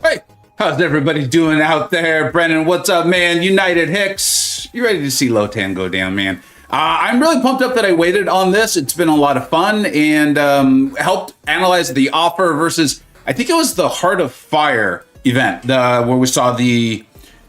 Hey, how's everybody doing out there? Brennan, what's up, man? United Hicks, you ready to see Lotan go down, man? I'm really pumped up that I waited on this. It's been a lot of fun and helped analyze the offer versus, I think it was the Heart of Fire event where we saw the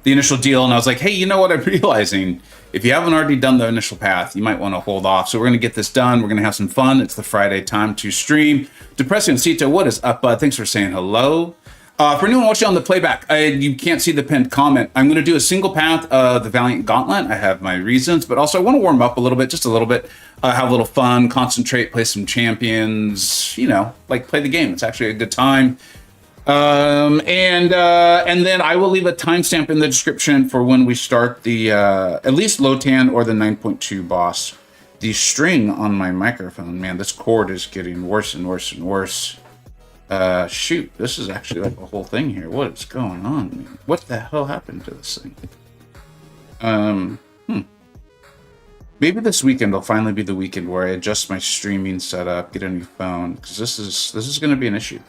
initial deal. And I was like, hey, you know what I'm realizing? If you haven't already done the initial path, you might want to hold off. So we're going to get this done. We're going to have some fun. It's the Friday time to stream. Depressing Cito, what is up, bud? Thanks for saying hello. For anyone watching on the playback, you can't see the pinned comment. I'm going to do a single path of the Valiant Gauntlet. I have my reasons, but also I want to warm up a little bit, just a little bit, have a little fun, concentrate, play some champions, you know, like play the game. It's actually a good time. And then I will leave a timestamp in the description for when we start the, at least Lotan or the 9.2 boss. The string on my microphone, man, this cord is getting worse and worse and worse. Shoot, this is actually like a whole thing here. What is going on, man? What the hell happened to this thing? Maybe this weekend will finally be the weekend where I adjust my streaming setup, get a new phone, because this is going to be an issue.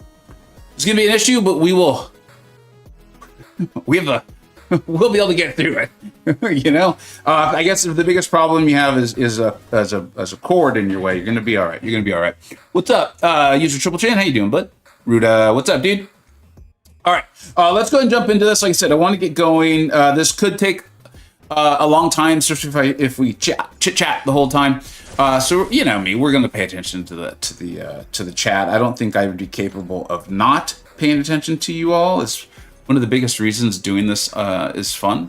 It's going to be an issue, but we'll be able to get through it. You know, I guess if the biggest problem you have is a cord in your way, you're going to be all right. You're going to be all right. What's up, user Triple Chan? How you doing, bud? Ruda, what's up, dude? All right, let's go ahead and jump into this. Like I said, I want to get going. This could take a long time, especially if we chit chat the whole time. So you know me, we're going to pay attention to the chat. I don't think I would be capable of not paying attention to you all. It's one of the biggest reasons doing this is fun.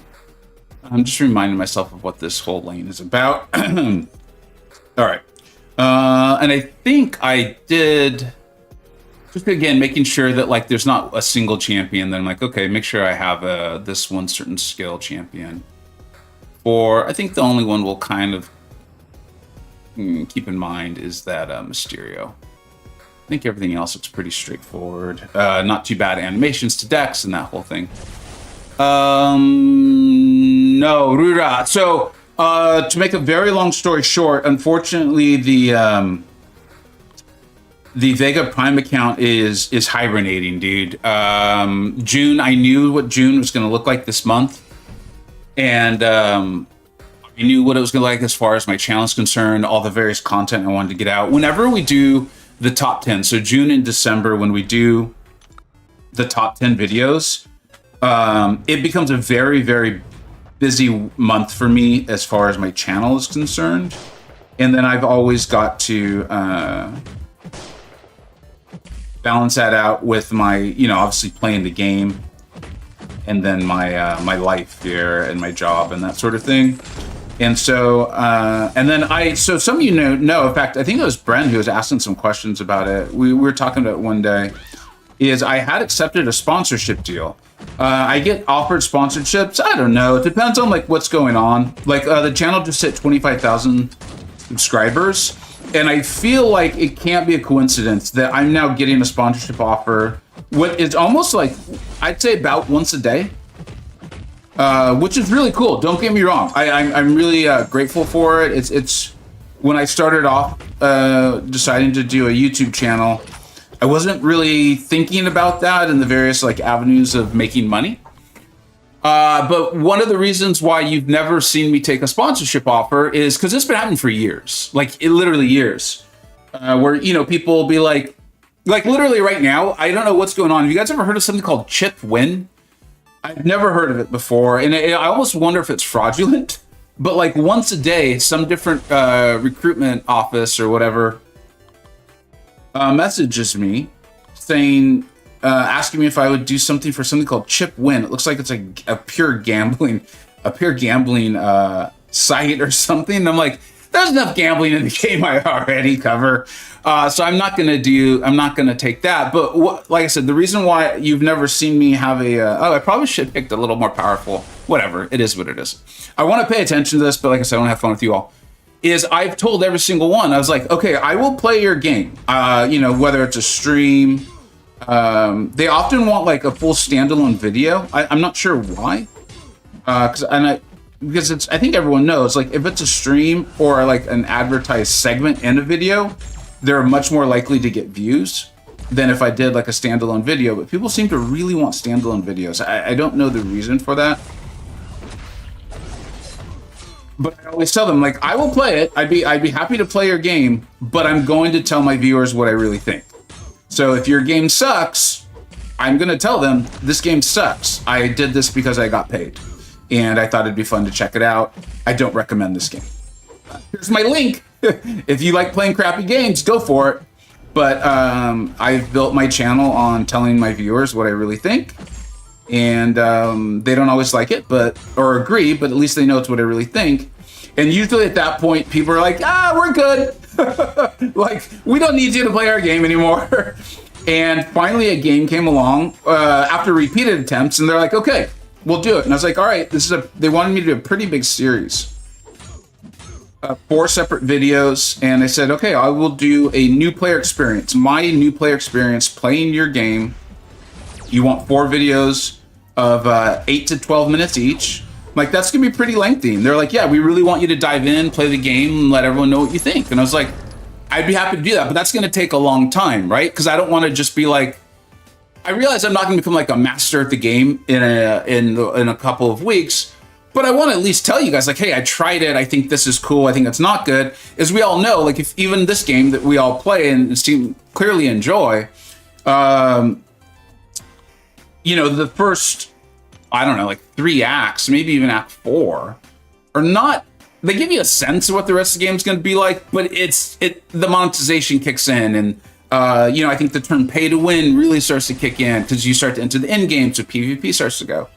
I'm just reminding myself of what this whole lane is about. All right, and I think I did. Just again, making sure that like there's not a single champion. Then I'm like, okay, make sure I have this one certain skill champion. Or I think the only one we'll kind of keep in mind is that Mysterio. I think everything else looks pretty straightforward. Not too bad animations to decks and that whole thing. No, Rura. So to make a very long story short, unfortunately the Vega Prime account is hibernating, dude. June, I knew what June was going to look like this month. And I knew what it was going to look like as far as my channel is concerned, all the various content I wanted to get out. Whenever we do the top 10, so June and December, when we do the top 10 videos, it becomes a very, very busy month for me as far as my channel is concerned. And then I've always got to balance that out with my, you know, obviously playing the game, and then my my life here and my job and that sort of thing. And so and then so some of you know, in fact, I think it was Bren who was asking some questions about it. We were talking about it one day. Is I had accepted a sponsorship deal. I get offered sponsorships. I don't know. It depends on like what's going on. Like the channel just hit 25,000 subscribers. And I feel like it can't be a coincidence that I'm now getting a sponsorship offer. What is almost like, I'd say about once a day, which is really cool. Don't get me wrong. I'm really grateful for it. It's when I started off deciding to do a YouTube channel, I wasn't really thinking about that and the various like avenues of making money. But one of the reasons why you've never seen me take a sponsorship offer is because it's been happening for years, like literally years, where, you know, people will be like literally right now, I don't know what's going on. Have you guys ever heard of something called Chip Win? I've never heard of it before. And I almost wonder if it's fraudulent, but like once a day, some different recruitment office or whatever messages me saying, asking me if I would do something for something called Chip Win. It looks like it's a pure gambling site or something. And I'm like, there's enough gambling in the game I already cover. So I'm not going to take that. But like I said, the reason why you've never seen me have I probably should have picked a little more powerful, whatever. It is what it is. I want to pay attention to this, but like I said, I want to have fun with you all. Is I've told every single one, I was like, okay, I will play your game. Whether it's a stream, they often want like a full standalone video. I'm not sure why. Because I think everyone knows, like, if it's a stream or like an advertised segment in a video, they're much more likely to get views than if I did like a standalone video. But people seem to really want standalone videos. I don't know the reason for that. But I always tell them, like, I will play it. I'd be happy to play your game, but I'm going to tell my viewers what I really think. So if your game sucks, I'm going to tell them this game sucks. I did this because I got paid. And I thought it'd be fun to check it out. I don't recommend this game. Here's my link. If you like playing crappy games, go for it. But I've built my channel on telling my viewers what I really think. And they don't always like it, or agree, but at least they know it's what I really think. And usually at that point, people are like, we're good. Like, we don't need you to play our game anymore. And finally a game came along after repeated attempts, and they're like, okay, we'll do it. And I was like, all right, they wanted me to do a pretty big series. 4 separate videos, and I said, okay, I will do a new player experience. My new player experience playing your game. You want 4 videos of 8 to 12 minutes each. Like, that's gonna be pretty lengthy. And they're like, yeah, we really want you to dive in, play the game, and let everyone know what you think. And I was like, I'd be happy to do that, but that's gonna take a long time, right? Because I don't want to just be like, I realize I'm not gonna become like a master at the game in a couple of weeks, but I want to at least tell you guys, like, hey, I tried it. I think this is cool. I think it's not good. As we all know, like, if even this game that we all play and seem clearly enjoy, the first, I don't know, like 3 acts, maybe even act 4, are not, they give you a sense of what the rest of the game is going to be like, but the monetization kicks in, and I think the term pay to win really starts to kick in because you start to enter the end game, so PvP starts to go.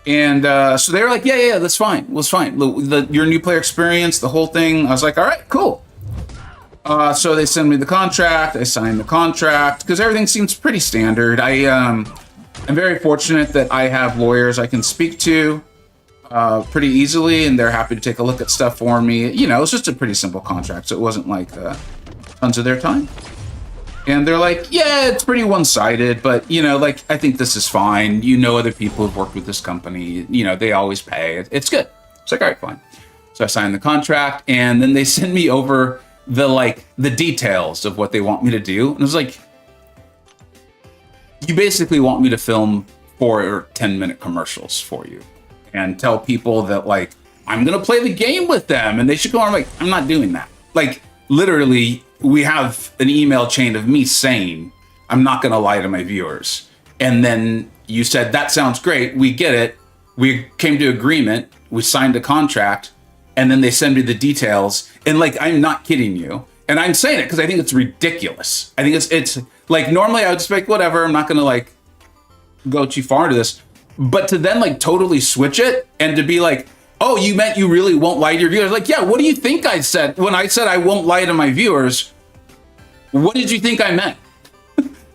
And so they were like, yeah, that's fine. Well, it's fine. Your new player experience, the whole thing. I was like, all right, cool. So they send me the contract. I sign the contract because everything seems pretty standard. I'm very fortunate that I have lawyers I can speak to pretty easily, and they're happy to take a look at stuff for me. It's just a pretty simple contract, so it wasn't like tons of their time. And they're like, yeah, it's pretty one-sided, but, I think this is fine. Other people have worked with this company. They always pay. It's good. It's like, all right, fine. So I signed the contract, and then they send me over the details of what they want me to do. And I was like, you basically want me to film 4 or 10-minute commercials for you and tell people that, like, I'm going to play the game with them and they should go on. I'm like, I'm not doing that. Like, literally, we have an email chain of me saying, I'm not going to lie to my viewers. And then you said, that sounds great. We get it. We came to agreement. We signed a contract. And then they send me the details. And like, I'm not kidding you. And I'm saying it because I think it's ridiculous. I think it's like, normally I would just be like, whatever, I'm not going to like go too far into this. But to then like totally switch it and to be like, oh, you meant you really won't lie to your viewers? Like, yeah, what do you think I said when I said I won't lie to my viewers? What did you think I meant?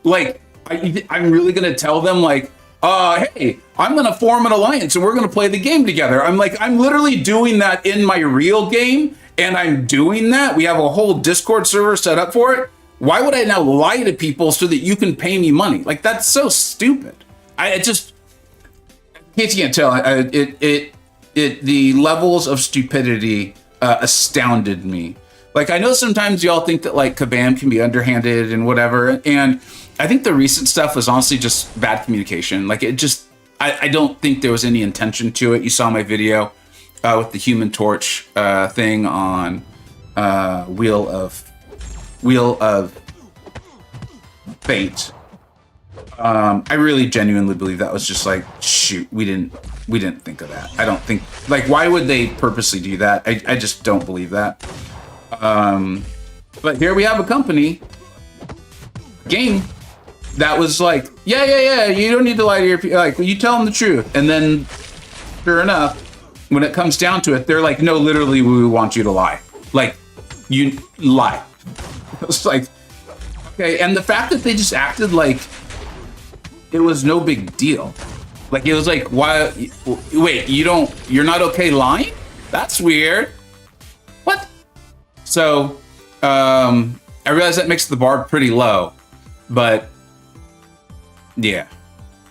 Like, I'm really going to tell them like, hey, I'm going to form an alliance and we're going to play the game together. I'm like, I'm literally doing that in my real game, and I'm doing that. We have a whole Discord server set up for it. Why would I now lie to people so that you can pay me money? Like, that's so stupid. In case you can't tell, the levels of stupidity astounded me. Like, I know sometimes y'all think that like Kabam can be underhanded and whatever, and I think the recent stuff was honestly just bad communication. Like, I don't think there was any intention to it. You saw my video with the Human Torch thing on Wheel of Fate. I really genuinely believe that was just like, shoot, we didn't think of that. I don't think, like, why would they purposely do that? I just don't believe that. But here we have a company game that was like, yeah, you don't need to lie to your people. Like, you tell them the truth. And then, sure enough, when it comes down to it, they're like, no, literally, we want you to lie. Like, you lie. It's like, okay. And the fact that they just acted like it was no big deal. Like, it was like, why? Wait, you're not okay lying? That's weird. What? So, I realize that makes the bar pretty low, but yeah.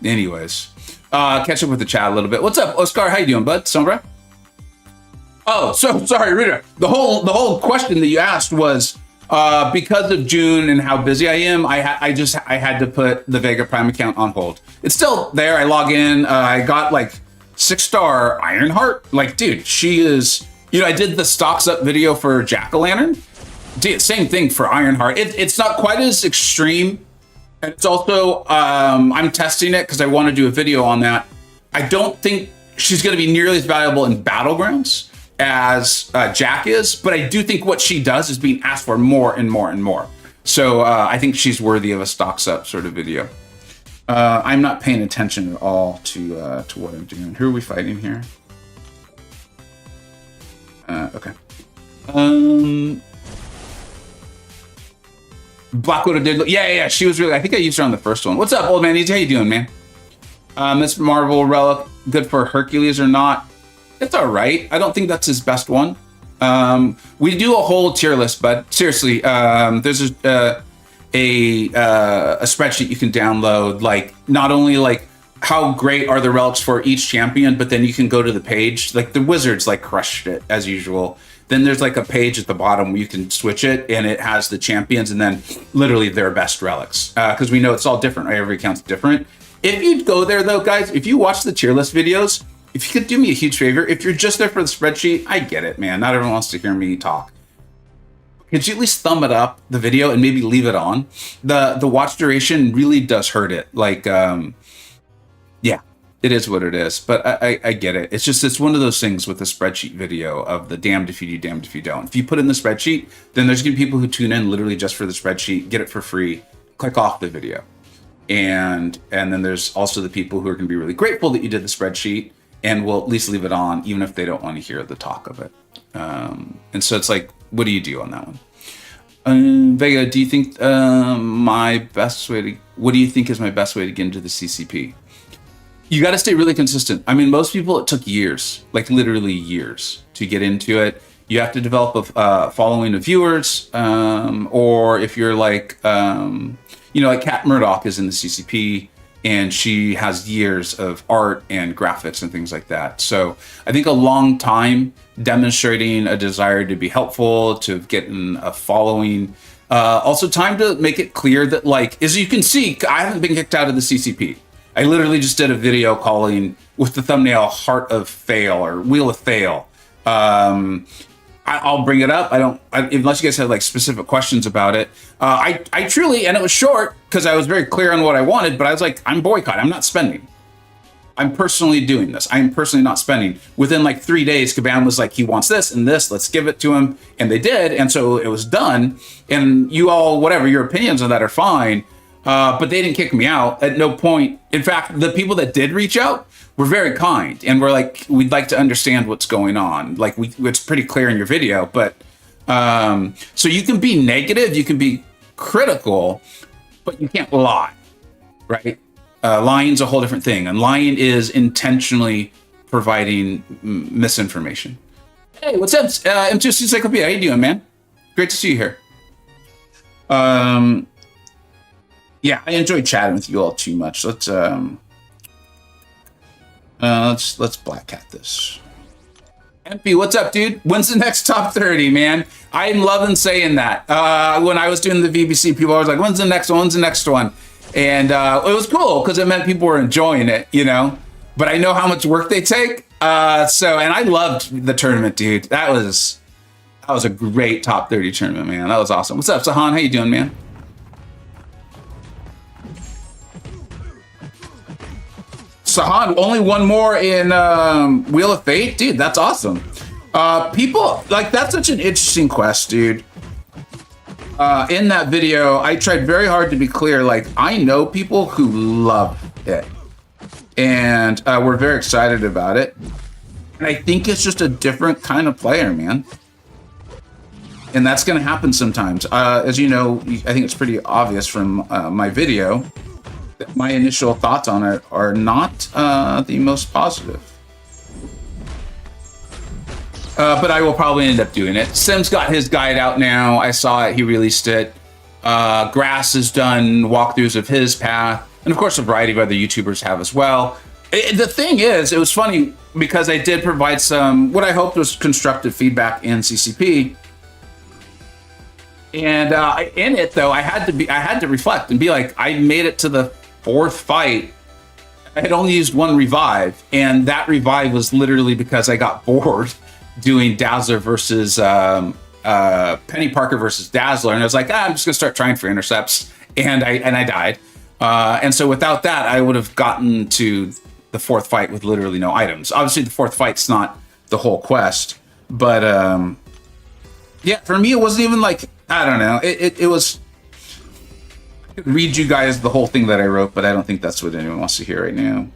Anyways, catch up with the chat a little bit. What's up, Oscar? How you doing, bud? Sombra? Oh, so sorry, Rita. The whole question that you asked was because of June and how busy I am. I had to put the Vega Prime account on hold. It's still there. I log in. I got like 6-star Ironheart. Like, dude, she is. You know, I did the stocks up video for Jack-o'-lantern. Dude, same thing for Ironheart. It's not quite as extreme. It's also I'm testing it because I want to do a video on that. I don't think she's going to be nearly as valuable in Battlegrounds as Jack is, but I do think what she does is being asked for more and more and more. So I think she's worthy of a stocks up sort of video. I'm not paying attention at all to what I'm doing. Who are we fighting here? Okay. Black Widow did. Yeah. She was really. I think I used her on the first one. What's up, old man? How you doing, man? Miss Marvel Relic, good for Hercules or not? It's all right. I don't think that's his best one. We do a whole tier list, but seriously, there's a spreadsheet you can download. Like, not only like how great are the relics for each champion, but then you can go to the page. Like, the Wizards like crushed it as usual. Then there's like a page at the bottom where you can switch it, and it has the champions and then literally their best relics. Because we know it's all different, right? Every account's different. If you'd go there though, guys, if you watch the tier list videos, if you could do me a huge favor, if you're just there for the spreadsheet, I get it, man. Not everyone wants to hear me talk. Could you at least thumb it up, the video, and maybe leave it on? The watch duration really does hurt it. Like, yeah, it is what it is. But I get it. It's one of those things with the spreadsheet video of the damned if you do, damned if you don't. If you put in the spreadsheet, then there's going to be people who tune in literally just for the spreadsheet, get it for free, click off the video. And then there's also the people who are going to be really grateful that you did the spreadsheet and will at least leave it on, even if they don't want to hear the talk of it. And so it's like, what do you do on that one? Vega, do you think what do you think is my best way to get into the CCP? You got to stay really consistent. I mean, most people, it took years, like literally years to get into it. You have to develop a following of viewers, or if you're like, like Kat Murdoch is in the CCP, and she has years of art and graphics and things like that. So I think a long time demonstrating a desire to be helpful, to get in a following. Also time to make it clear that, like, as you can see, I haven't been kicked out of the CCP. I literally just did a video calling with the thumbnail Heart of Fail or Wheel of Fail. I'll bring it up. Unless you guys have like specific questions about it. I truly, and it was short because I was very clear on what I wanted, but I was like, I'm boycott. I'm not spending. I'm personally doing this. I'm personally not spending. Within like 3 days, Caban was like, he wants this and this, let's give it to him. And they did. And so it was done. And you all, whatever, your opinions on that are fine. But they didn't kick me out at no point. In fact, the people that did reach out were very kind and were like, we'd like to understand what's going on. Like, it's pretty clear in your video, but so you can be negative, you can be critical, but you can't lie, right? Lying's a whole different thing, and lying is intentionally providing misinformation. Hey, what's up, M2 Encyclopedia? How you doing, man? Great to see you here. Yeah, I enjoyed chatting with you all too much. Let's black cat this. MP, what's up, dude? When's the next top 30, man? I'm loving saying that. When I was doing the VBC, people always like, when's the next one? When's the next one? And it was cool because it meant people were enjoying it, you know? But I know how much work they take. And I loved the tournament, dude. That was a great top 30 tournament, man. That was awesome. What's up, Sahan? How you doing, man? Sahan, only one more in Wheel of Fate? Dude, that's awesome. People, like, that's such an interesting quest, dude. in that video, I tried very hard to be clear. Like, I know people who love it, and we're very excited about it. And I think it's just a different kind of player, man. And that's going to happen sometimes. As you know, I think it's pretty obvious from my video that my initial thoughts on it are not the most positive. But I will probably end up doing it. Sim's got his guide out now. I saw it. He released it. Grass has done walkthroughs of his path. And of course, a variety of other YouTubers have as well. The thing is, it was funny because I did provide some, what I hoped was constructive feedback in CCP. And in it, though, I had to reflect and be like, I made it to the 4th fight. I had only used 1 revive. And that revive was literally because I got bored doing Dazzler versus Penny Parker versus Dazzler, and I was like, I'm just gonna start trying for intercepts, and I died. And so without that, I would have gotten to the 4th fight with literally no items. Obviously, the 4th fight's not the whole quest, but yeah, for me, it wasn't even like, I don't know. It was. I could read you guys the whole thing that I wrote, but I don't think that's what anyone wants to hear right now.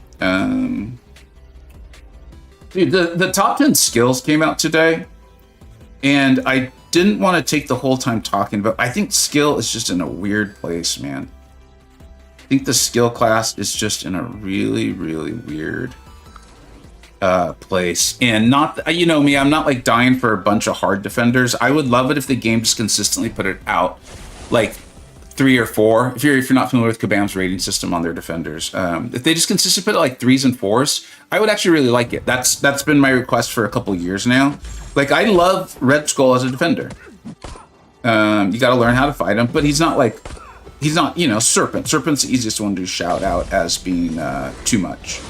Dude, the top 10 skills came out today, and I didn't want to take the whole time talking about. I think skill is just in a weird place, man. I think the skill class is just in a really, really weird place. And not, you know me, I'm not like dying for a bunch of hard defenders. I would love it if the game just consistently put it out like 3 or 4. If you're not familiar with Kabam's rating system on their defenders, if they just consistently put it like 3s and 4s, I would actually really like it. That's been my request for a couple years now. Like, I love Red Skull as a defender. You got to learn how to fight him, but he's not, you know, Serpent. Serpent's the easiest one to shout out as being too much.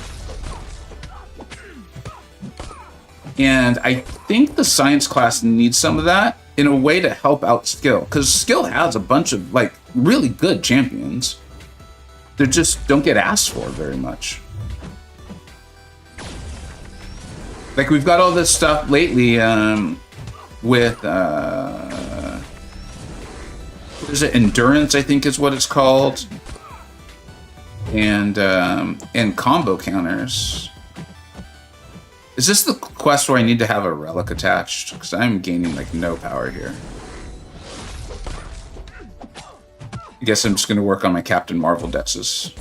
And I think the science class needs some of that in a way to help out skill, because skill has a bunch of like really good champions that just don't get asked for very much. Like, we've got all this stuff lately with what is it, endurance, I think is what it's called, and combo counters. Is this the quest where I need to have a relic attached? Because I'm gaining like no power here. I guess I'm just going to work on my Captain Marvel dexes.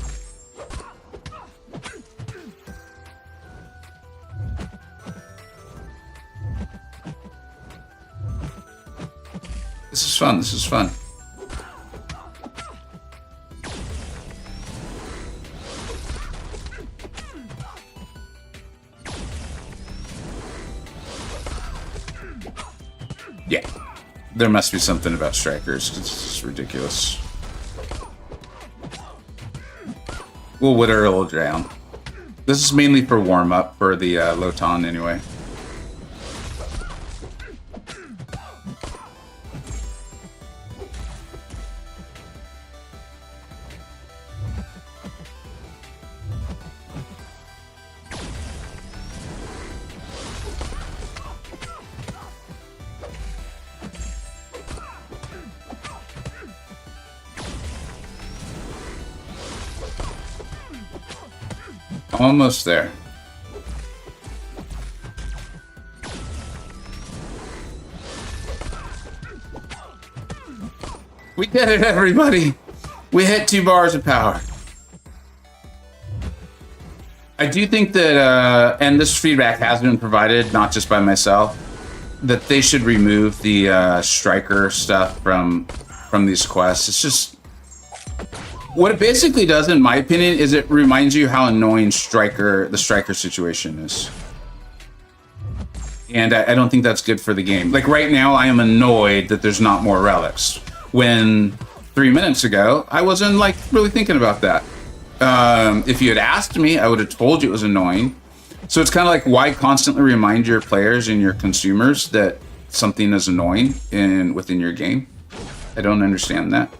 This is fun. This is fun. Yeah, there must be something about strikers. It's just ridiculous. We'll whitter a little down. This is mainly for warm-up for the Lotan anyway. Almost there. We did it, everybody! We hit 2 bars of power. I do think that, and this feedback has been provided, not just by myself, that they should remove the striker stuff from these quests. It's just... what it basically does, in my opinion, is it reminds you how annoying the striker situation is. And I don't think that's good for the game. Like, right now, I am annoyed that there's not more relics. When 3 minutes ago, I wasn't, like, really thinking about that. If you had asked me, I would have told you it was annoying. So it's kind of like, why constantly remind your players and your consumers that something is annoying within your game? I don't understand that.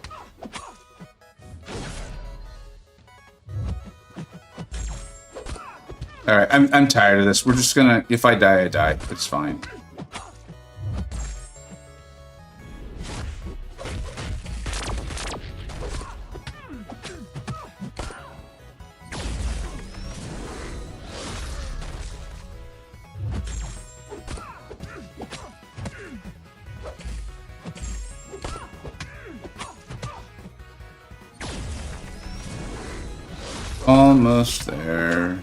All right, I'm tired of this. We're just gonna, if I die, I die. It's fine. Almost there.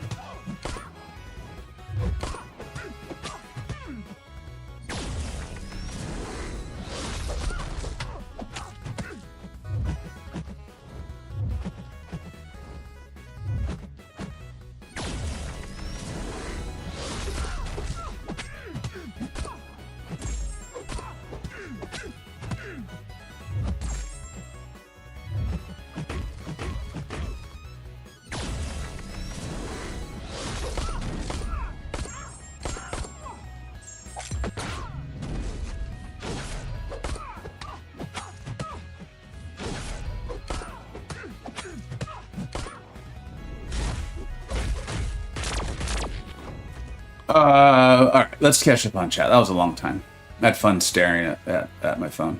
All right, let's catch up on chat. That was a long time. I had fun staring at my phone.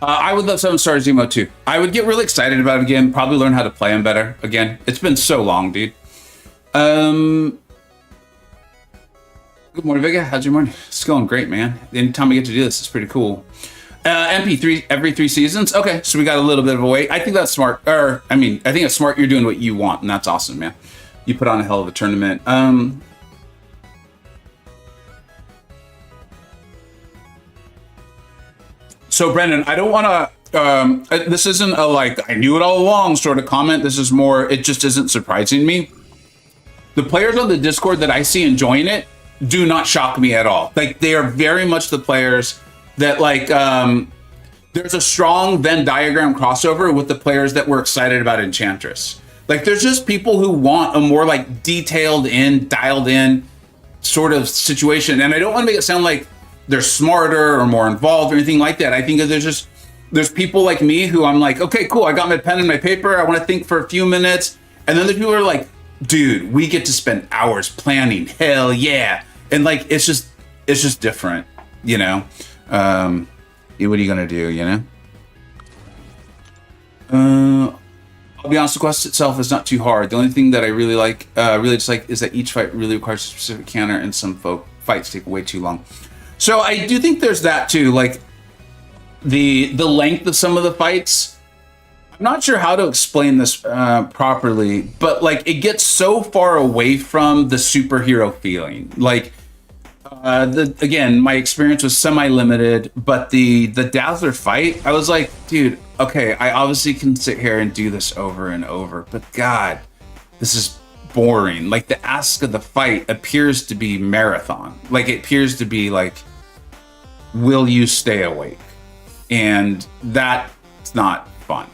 I would love 7 stars Zemo too. I would get really excited about it again. Probably learn how to play him better again. It's been so long, dude. Good morning, Vega. How's your morning? It's going great, man. Anytime we get to do this, it's pretty cool. MP3 every 3 seasons. Okay, so we got a little bit of a wait. I think that's smart. Or I think it's smart. You're doing what you want, and that's awesome, man. You put on a hell of a tournament. So Brendan, I don't want to, this isn't a like, I knew it all along sort of comment. This is more, it just isn't surprising me. The players on the Discord that I see enjoying it do not shock me at all. Like, they are very much the players that like, there's a strong Venn diagram crossover with the players that were excited about Enchantress. Like, there's just people who want a more like detailed in, dialed in sort of situation. And I don't want to make it sound like they're smarter or more involved or anything like that. I think that there's people like me who I'm like, okay, cool. I got my pen and my paper. I want to think for a few minutes. And then there's people who are like, dude, we get to spend hours planning. Hell yeah. And like, it's just different, you know? What are you going to do, you know? I'll be honest, the quest itself is not too hard. The only thing that I really dislike is that each fight really requires a specific counter, and some fights take way too long. So I do think there's that too, like the length of some of the fights. I'm not sure how to explain this properly, but like it gets so far away from the superhero feeling. Like again, my experience was semi-limited, but the Dazzler fight, I was like, dude, okay, I obviously can sit here and do this over and over, but God, this is boring. Like, the ask of the fight appears to be marathon. Like, it appears to be like, will you stay awake? And that's not fun.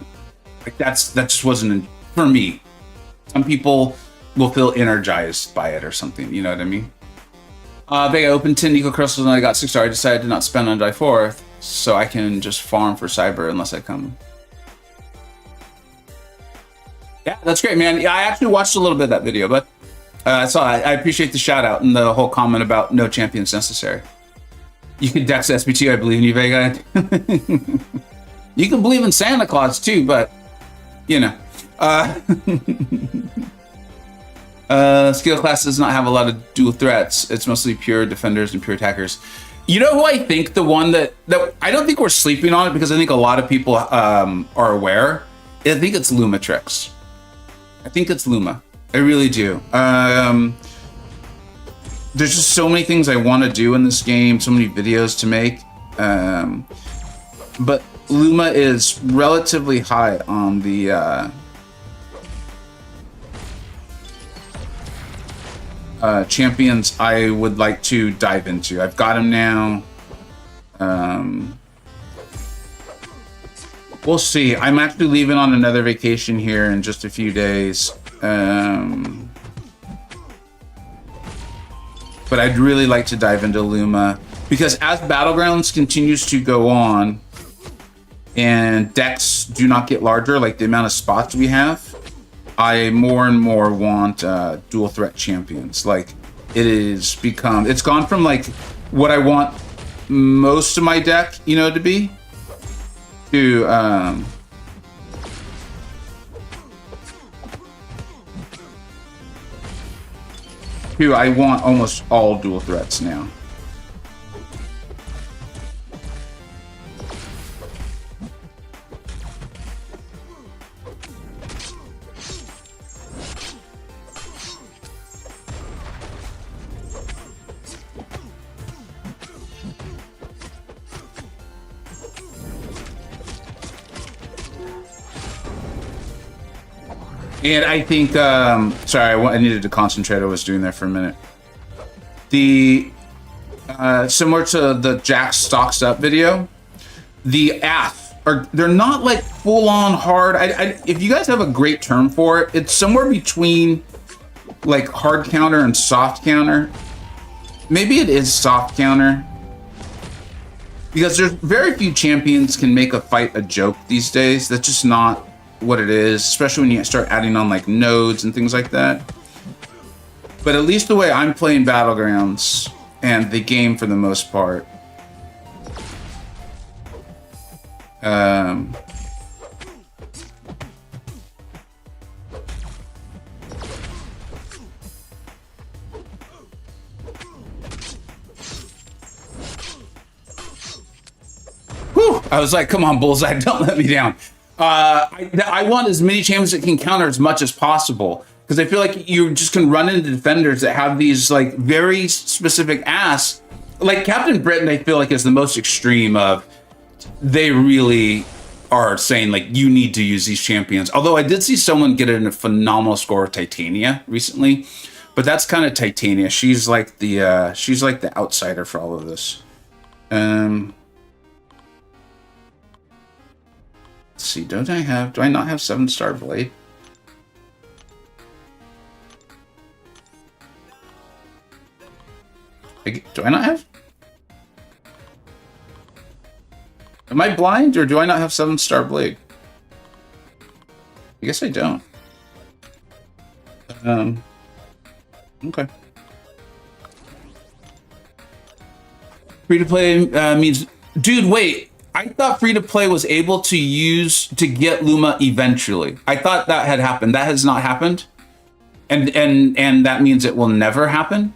Like, that just wasn't for me. Some people will feel energized by it or something, you know what I mean? Vega opened 10 Eco Crystals and I got 6 stars. I decided to not spend on July 4th, so I can just farm for Cyber unless I come. Yeah, that's great, man. Yeah, I actually watched a little bit of that video, but I appreciate the shout out and the whole comment about no champions necessary. You can dex SBT, I believe in you, Vega. You can believe in Santa Claus too, but you know. Skill class does not have a lot of dual threats. It's mostly pure defenders and pure attackers. You know who I think the one that I don't think we're sleeping on it, because I think a lot of people are aware. I think it's Lumatrix. I think it's Luma. I really do. There's just so many things I want to do in this game, so many videos to make. But Luma is relatively high on the champions I would like to dive into. I've got him now. We'll see. I'm actually leaving on another vacation here in just a few days. But I'd really like to dive into Luma, because as Battlegrounds continues to go on and decks do not get larger, like the amount of spots we have, I more and more want dual threat champions. Like, it's gone from like what I want most of my deck, you know, to be, to I want almost all dual threats now. And I think, sorry, I needed to concentrate. I was doing that for a minute. The, similar to the Jack Stocks Up video, the AF, they're not like full on hard. If you guys have a great term for it, it's somewhere between like hard counter and soft counter. Maybe it is soft counter. Because there's very few champions can make a fight a joke these days. That's just not what it is, especially when you start adding on like nodes and things like that. But at least the way I'm playing Battlegrounds and the game for the most part, whew, I was like, come on, Bullseye, don't let me down. I want as many champions that can counter as much as possible, because I feel like you just can run into defenders that have these like very specific asks. Like Captain Britain, I feel like is the most extreme of, they really are saying like you need to use these champions. Although I did see someone get in a phenomenal score with Titania recently, but that's kind of Titania. She's like the outsider for all of this. Let's see, do I not have 7-star Blade? Do I not have? Am I blind, or do I not have 7-star Blade? I guess I don't. Okay. Free to play means, dude, wait. I thought free to play was able to get Luma eventually. I thought that had happened. That has not happened. And that means it will never happen.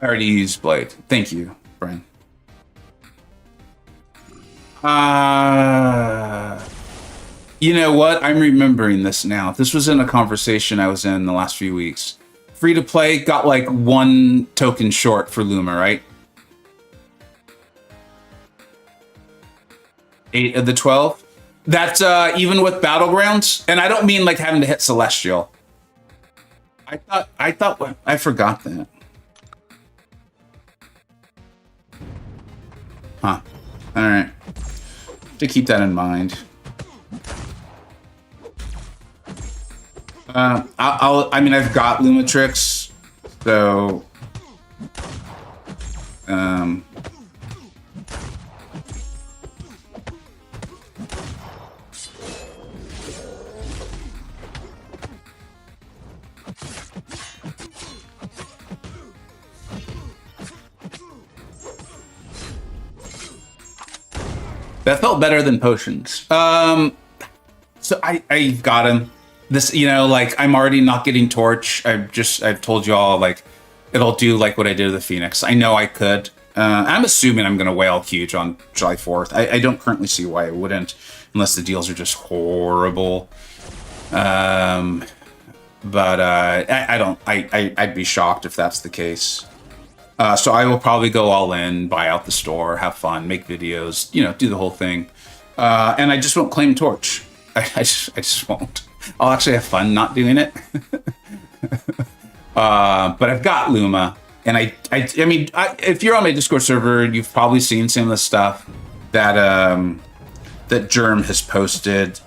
I already used Blade. Thank you, Brian. You know what? I'm remembering this now. This was in a conversation I was in the last few weeks. Free to play got like 1 token short for Luma, right? 8 of the 12. That's even with Battlegrounds, and I don't mean like having to hit Celestial. I forgot that. Huh. All right. To keep that in mind. I mean, I've got Lumatrix, so that felt better than potions. So I got him. This, you know, like, I'm already not getting Torch. I've told you all, like, it'll do, like, what I did with the Phoenix. I know I could. I'm assuming I'm going to whale huge on July 4th. I don't currently see why I wouldn't, unless the deals are just horrible. But I'd be shocked if that's the case. So I will probably go all in, buy out the store, have fun, make videos, you know, do the whole thing. And I just won't claim Torch. I just won't. I'll actually have fun not doing it. But I've got Luma, and I mean, if you're on my Discord server, you've probably seen some of the stuff that that Germ has posted.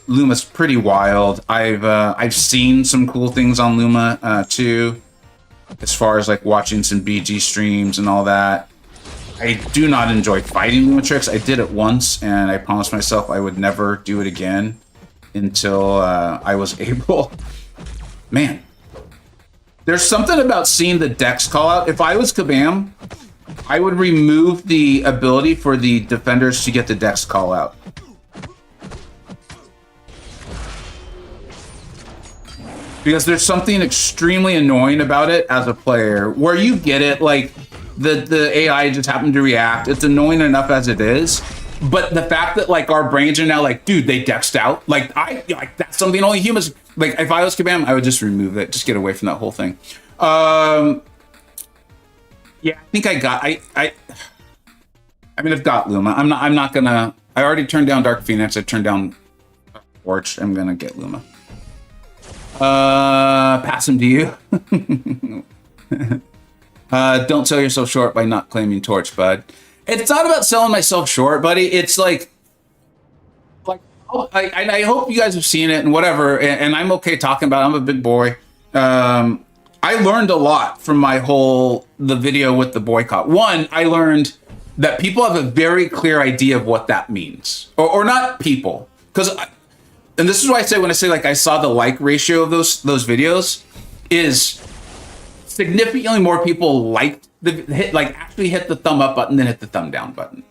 Luma's pretty wild. I've seen some cool things on Luma too, as far as like watching some BG streams and all that. I do not enjoy fighting Lumatrix. I did it once, and I promised myself I would never do it again until I was able. Man, there's something about seeing the Dex call out. If I was Kabam, I would remove the ability for the defenders to get the Dex call out. Because there's something extremely annoying about it as a player, where you get it, like, the AI just happened to react. It's annoying enough as it is. But the fact that, like, our brains are now like, dude, they dexed out. Like, that's something only humans... Like, if I was Kabam, I would just remove it. Just get away from that whole thing. Yeah, I think I got... I mean, I've got Luma. I'm not gonna I already turned down Dark Phoenix. I turned down Torch. I'm gonna get Luma. Pass him to you. Don't sell yourself short by not claiming Torch, bud. It's not about selling myself short, buddy. It's like I hope you guys have seen it and whatever, and I'm okay talking about it. I'm a big boy. I learned a lot from the video with the boycott. One, I learned that people have a very clear idea of what that means, or not people, and this is why I say when I say like I saw the like ratio of those videos is significantly more people liked actually hit the thumb up button than hit the thumb down button.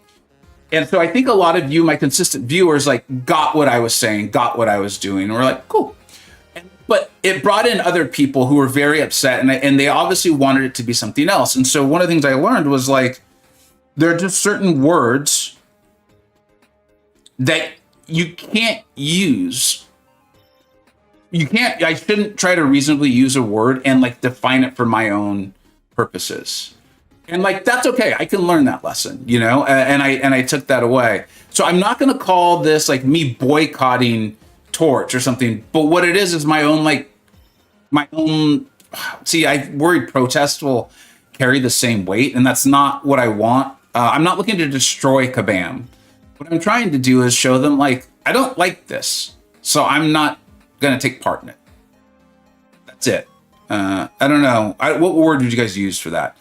And so I think a lot of you, my consistent viewers, like got what I was saying, got what I was doing, and we're like, cool. But it brought in other people who were very upset, and they obviously wanted it to be something else. And so one of the things I learned was like, there are just certain words that you can't use. I shouldn't try to reasonably use a word and like define it for my own purposes. And like, that's okay. I can learn that lesson, you know? And I took that away. So I'm not going to call this like me boycotting Torch or something, but what it is my own, see, I worry protest will carry the same weight, and that's not what I want. I'm not looking to destroy Kabam. What I'm trying to do is show them like, I don't like this, so I'm not going to take part in it. That's it. I don't know. What word did you guys use for that?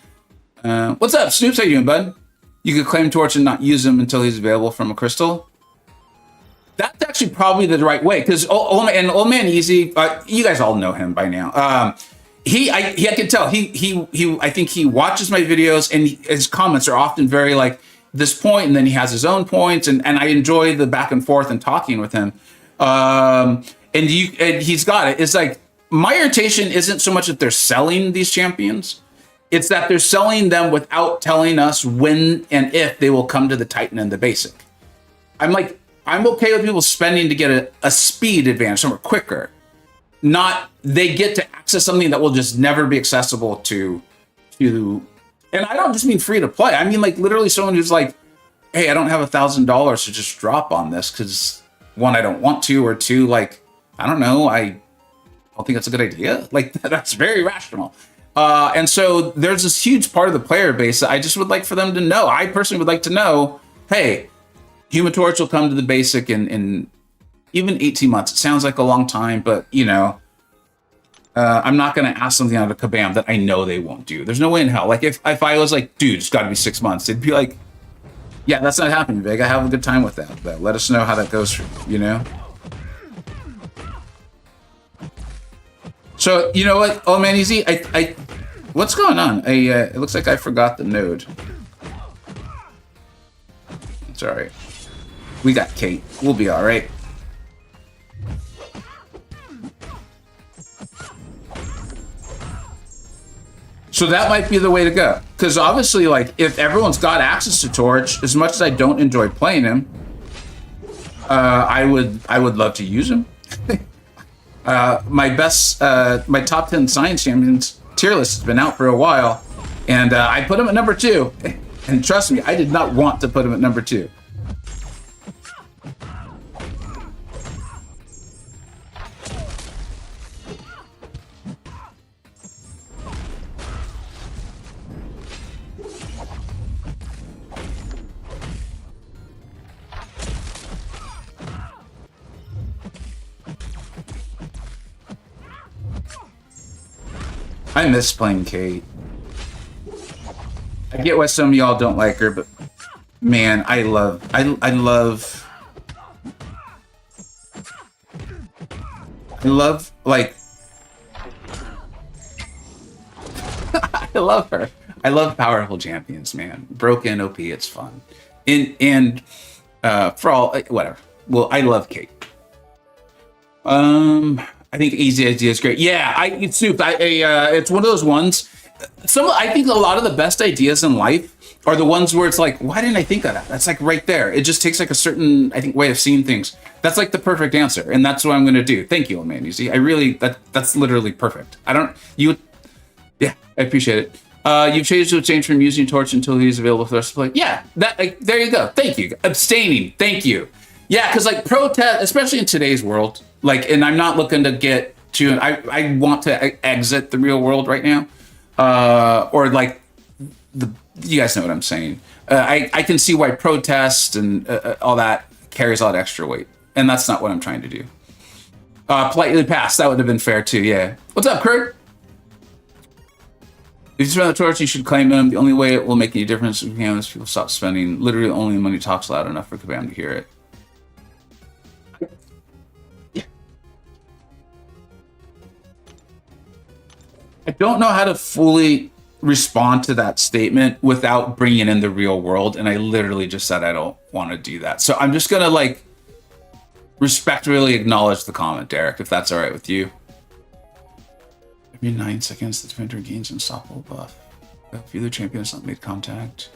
What's up, Snoops? How you doing, bud? You could claim Torch and not use him until he's available from a crystal. That's actually probably the right way, because Old Man Easy, you guys all know him by now. I can tell I think he watches my videos, and his comments are often very like this point, and then he has his own points, and I enjoy the back and forth and talking with him. And he's got it. It's like my irritation isn't so much that they're selling these champions. It's that they're selling them without telling us when and if they will come to the Titan and the basic. I'm okay with people spending to get a speed advantage somewhere quicker. Not they get to access something that will just never be accessible to, and I don't just mean free to play. I mean like literally someone who's like, hey, I don't have $1,000 to just drop on this because one, I don't want to, or two, like, I don't know, I don't think that's a good idea. Like that's very rational. And so there's this huge part of the player base that I just would like for them to know. I personally would like to know, hey, Human Torch will come to the basic in even 18 months. It sounds like a long time, but you know, I'm not going to ask something out of Kabam that I know they won't do. There's no way in hell. Like if I was like, dude, it's got to be 6 months, they'd be like, yeah, that's not happening, Vig. I have a good time with that. But let us know how that goes for you, you know? So, you know what, Old Man Easy? What's going on? It looks like I forgot the node. It's all right. We got Kate. We'll be all right. So that might be the way to go. Because obviously, like, if everyone's got access to Torch, as much as I don't enjoy playing him, I would love to use him. My top 10 science champions tier list has been out for a while, and I put him at number 2. And trust me, I did not want to put him at number 2. I miss playing Kate. I get why some of y'all don't like her, but man, I love like I love her. I love powerful champions, man. Broken OP, it's fun. And for all whatever. Well, I love Kate. I think Easy Idea is great. Yeah, it's one of those ones. I think a lot of the best ideas in life are the ones where it's like, why didn't I think of that? That's like right there. It just takes like a certain, I think, way of seeing things. That's like the perfect answer, and that's what I'm going to do. Thank you, Old Man Easy. That's literally perfect. Yeah, I appreciate it. You've changed to abstain from using torch until he's available for the rest of the play. Yeah, that there you go. Thank you. Abstaining. Thank you. Yeah, because like protest, especially in today's world, like, and I'm not looking to get to. I want to exit the real world right now, or like you guys know what I'm saying. I can see why protest and all that carries a lot of extra weight, and that's not what I'm trying to do. Politely pass. That would have been fair too. Yeah. What's up, Kurt? If you spend the torch, you should claim them. The only way it will make any difference is people stop spending. Literally, only money talks loud enough for Kabam to hear it. I don't know how to fully respond to that statement without bringing in the real world, and I literally just said I don't want to do that. So I'm just gonna like respectfully acknowledge the comment, Derek, if that's all right with you. Every 9 seconds, the defender gains unstoppable buff. If either champion has not made contact,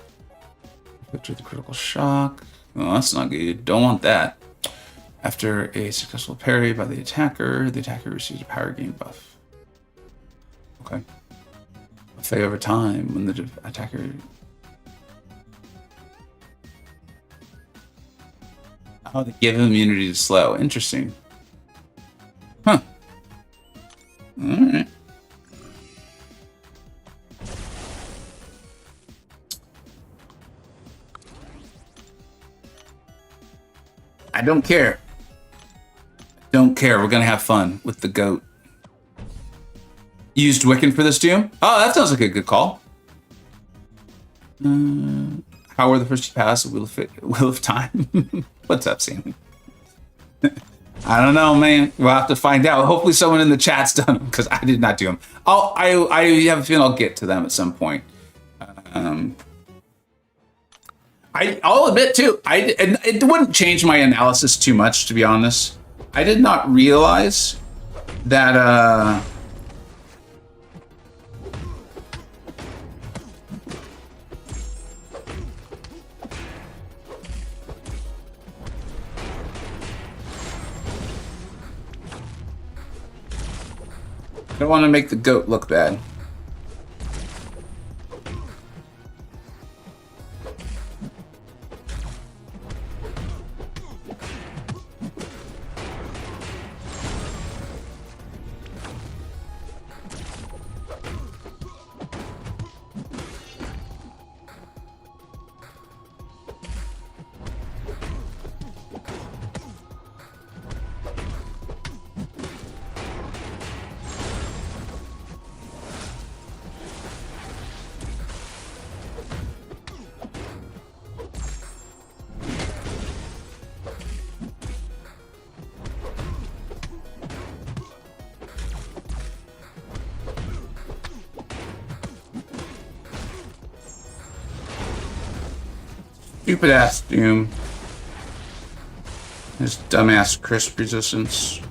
picture the critical shock. Oh, that's not good. Don't want that. After a successful parry by the attacker receives a power gain buff. Okay. Buffet over time when the attacker. Oh, they give immunity to slow. Interesting. Huh. Alright. I don't care. Don't care. We're gonna have fun with the goat. Used Wiccan for this doom? Oh, that sounds like a good call. How were the first two passes? Wheel of Time? What's up, Sammy? I don't know, man. We'll have to find out. Hopefully someone in the chat's done them, because I did not do them. I have a feeling I'll get to them at some point. I'll admit, too, it wouldn't change my analysis too much, to be honest. I did not realize that... I don't want to make the goat look bad. Stupid ass Doom. His dumbass crisp resistance.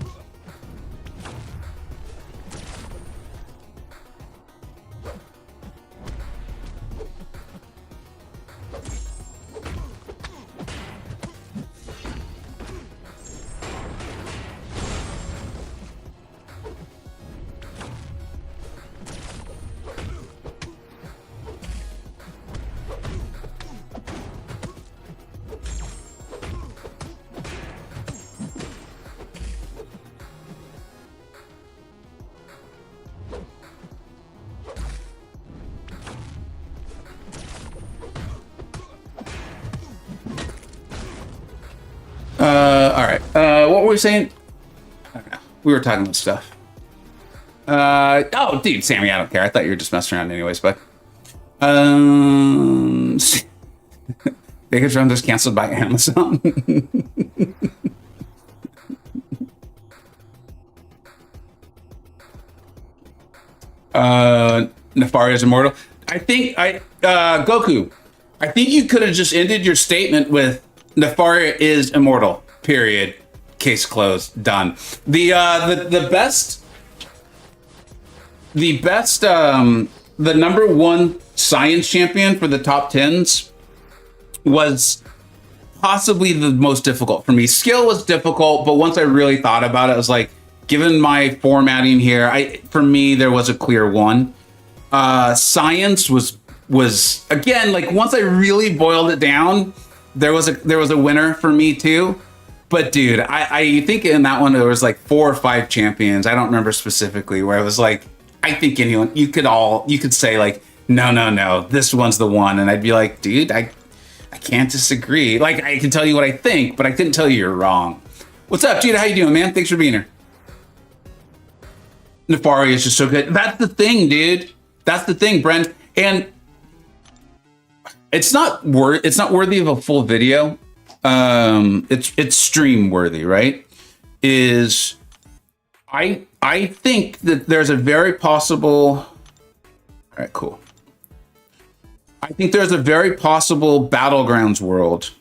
What were we saying? We were talking about stuff. Oh, dude, Sammy, I don't care. I thought you were just messing around anyways, but... Vegas Run just canceled by Amazon. Nefaria's immortal. I think Goku, I think you could have just ended your statement with Nefaria is immortal. Period. Case closed. Done. The number one science champion for the top 10s was possibly the most difficult for me. Skill was difficult, but once I really thought about it, I was like, given my formatting here, for me there was a clear one. Science was again, like, once I really boiled it down, there was a winner for me too. But dude, I think in that one there was like 4 or 5 champions. I don't remember specifically, where it was like, I think anyone, you could say like, no, this one's the one, and I'd be like, dude, I can't disagree. Like, I can tell you what I think, but I couldn't tell you you're wrong. What's up, Judah? How you doing, man? Thanks for being here. Nefari is just so good. That's the thing, dude. That's the thing, Brent. And it's not worthy of a full video. It's stream worthy, right? I think that there's a very possible. All right, cool. I think there's a very possible Battlegrounds world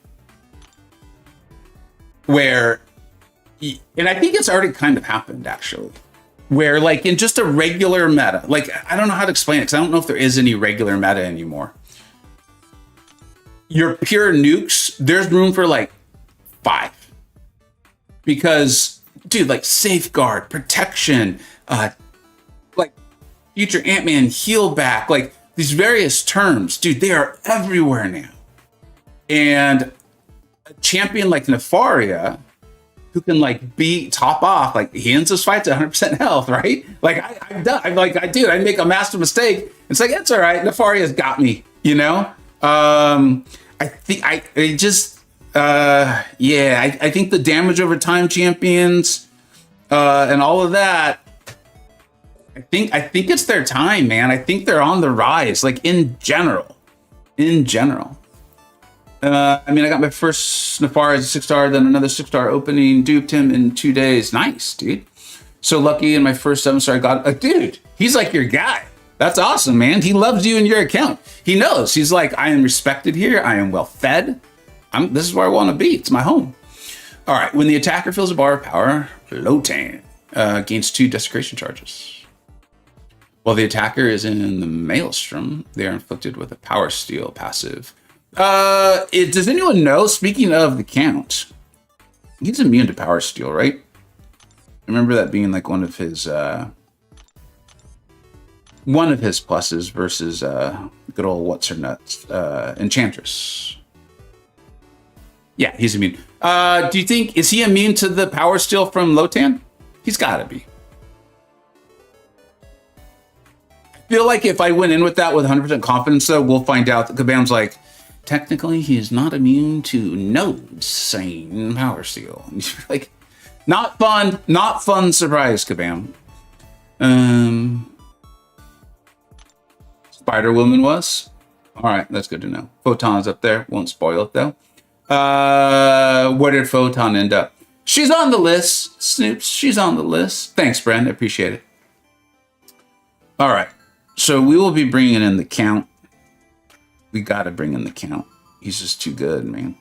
where, and I think it's already kind of happened actually, where like in just a regular meta, like I don't know how to explain it because I don't know if there is any regular meta anymore. Your pure nukes, there's room for like 5. Because, dude, like safeguard, protection, like future Ant-Man heal back, like these various terms, dude, they are everywhere now. And a champion like Nefaria, who can like be top off, like he ends his fights at 100% health, right? Like I'm like, I make a massive mistake. It's like, it's all right. Nefaria's got me, you know? I think I think the damage over time champions, and all of that, I think it's their time, man. I think they're on the rise, like in general. I mean, I got my first Nefari as a 6-star, then another 6-star opening, duped him in 2 days. Nice, dude. So lucky in my first 7-star, I got, dude, he's like your guy. That's awesome, man. He loves you and your account. He knows. He's like, I am respected here. I am well fed. This is where I want to be. It's my home. All right. When the attacker fills a bar of power, Lotan gains 2 desecration charges. While the attacker is in the Maelstrom, they are inflicted with a power steal passive. Does anyone know, speaking of the count, he's immune to power steal, right? I remember that being like one of his pluses versus good old what's her nuts, Enchantress. Yeah, he's immune. Do you think, is he immune to the power steal from Lotan? He's got to be. I feel like if I went in with that with 100% confidence, though, we'll find out that Kabam's like, technically, he is not immune to Node's sane power steal. And you're like, not fun surprise, Kabam. Spider-Woman was. All right, that's good to know. Photon's up there. Won't spoil it, though. Where did Photon end up? She's on the list. Snoops, she's on the list. Thanks, Brent. I appreciate it. All right. So we will be bringing in the count. We got to bring in the count. He's just too good, man.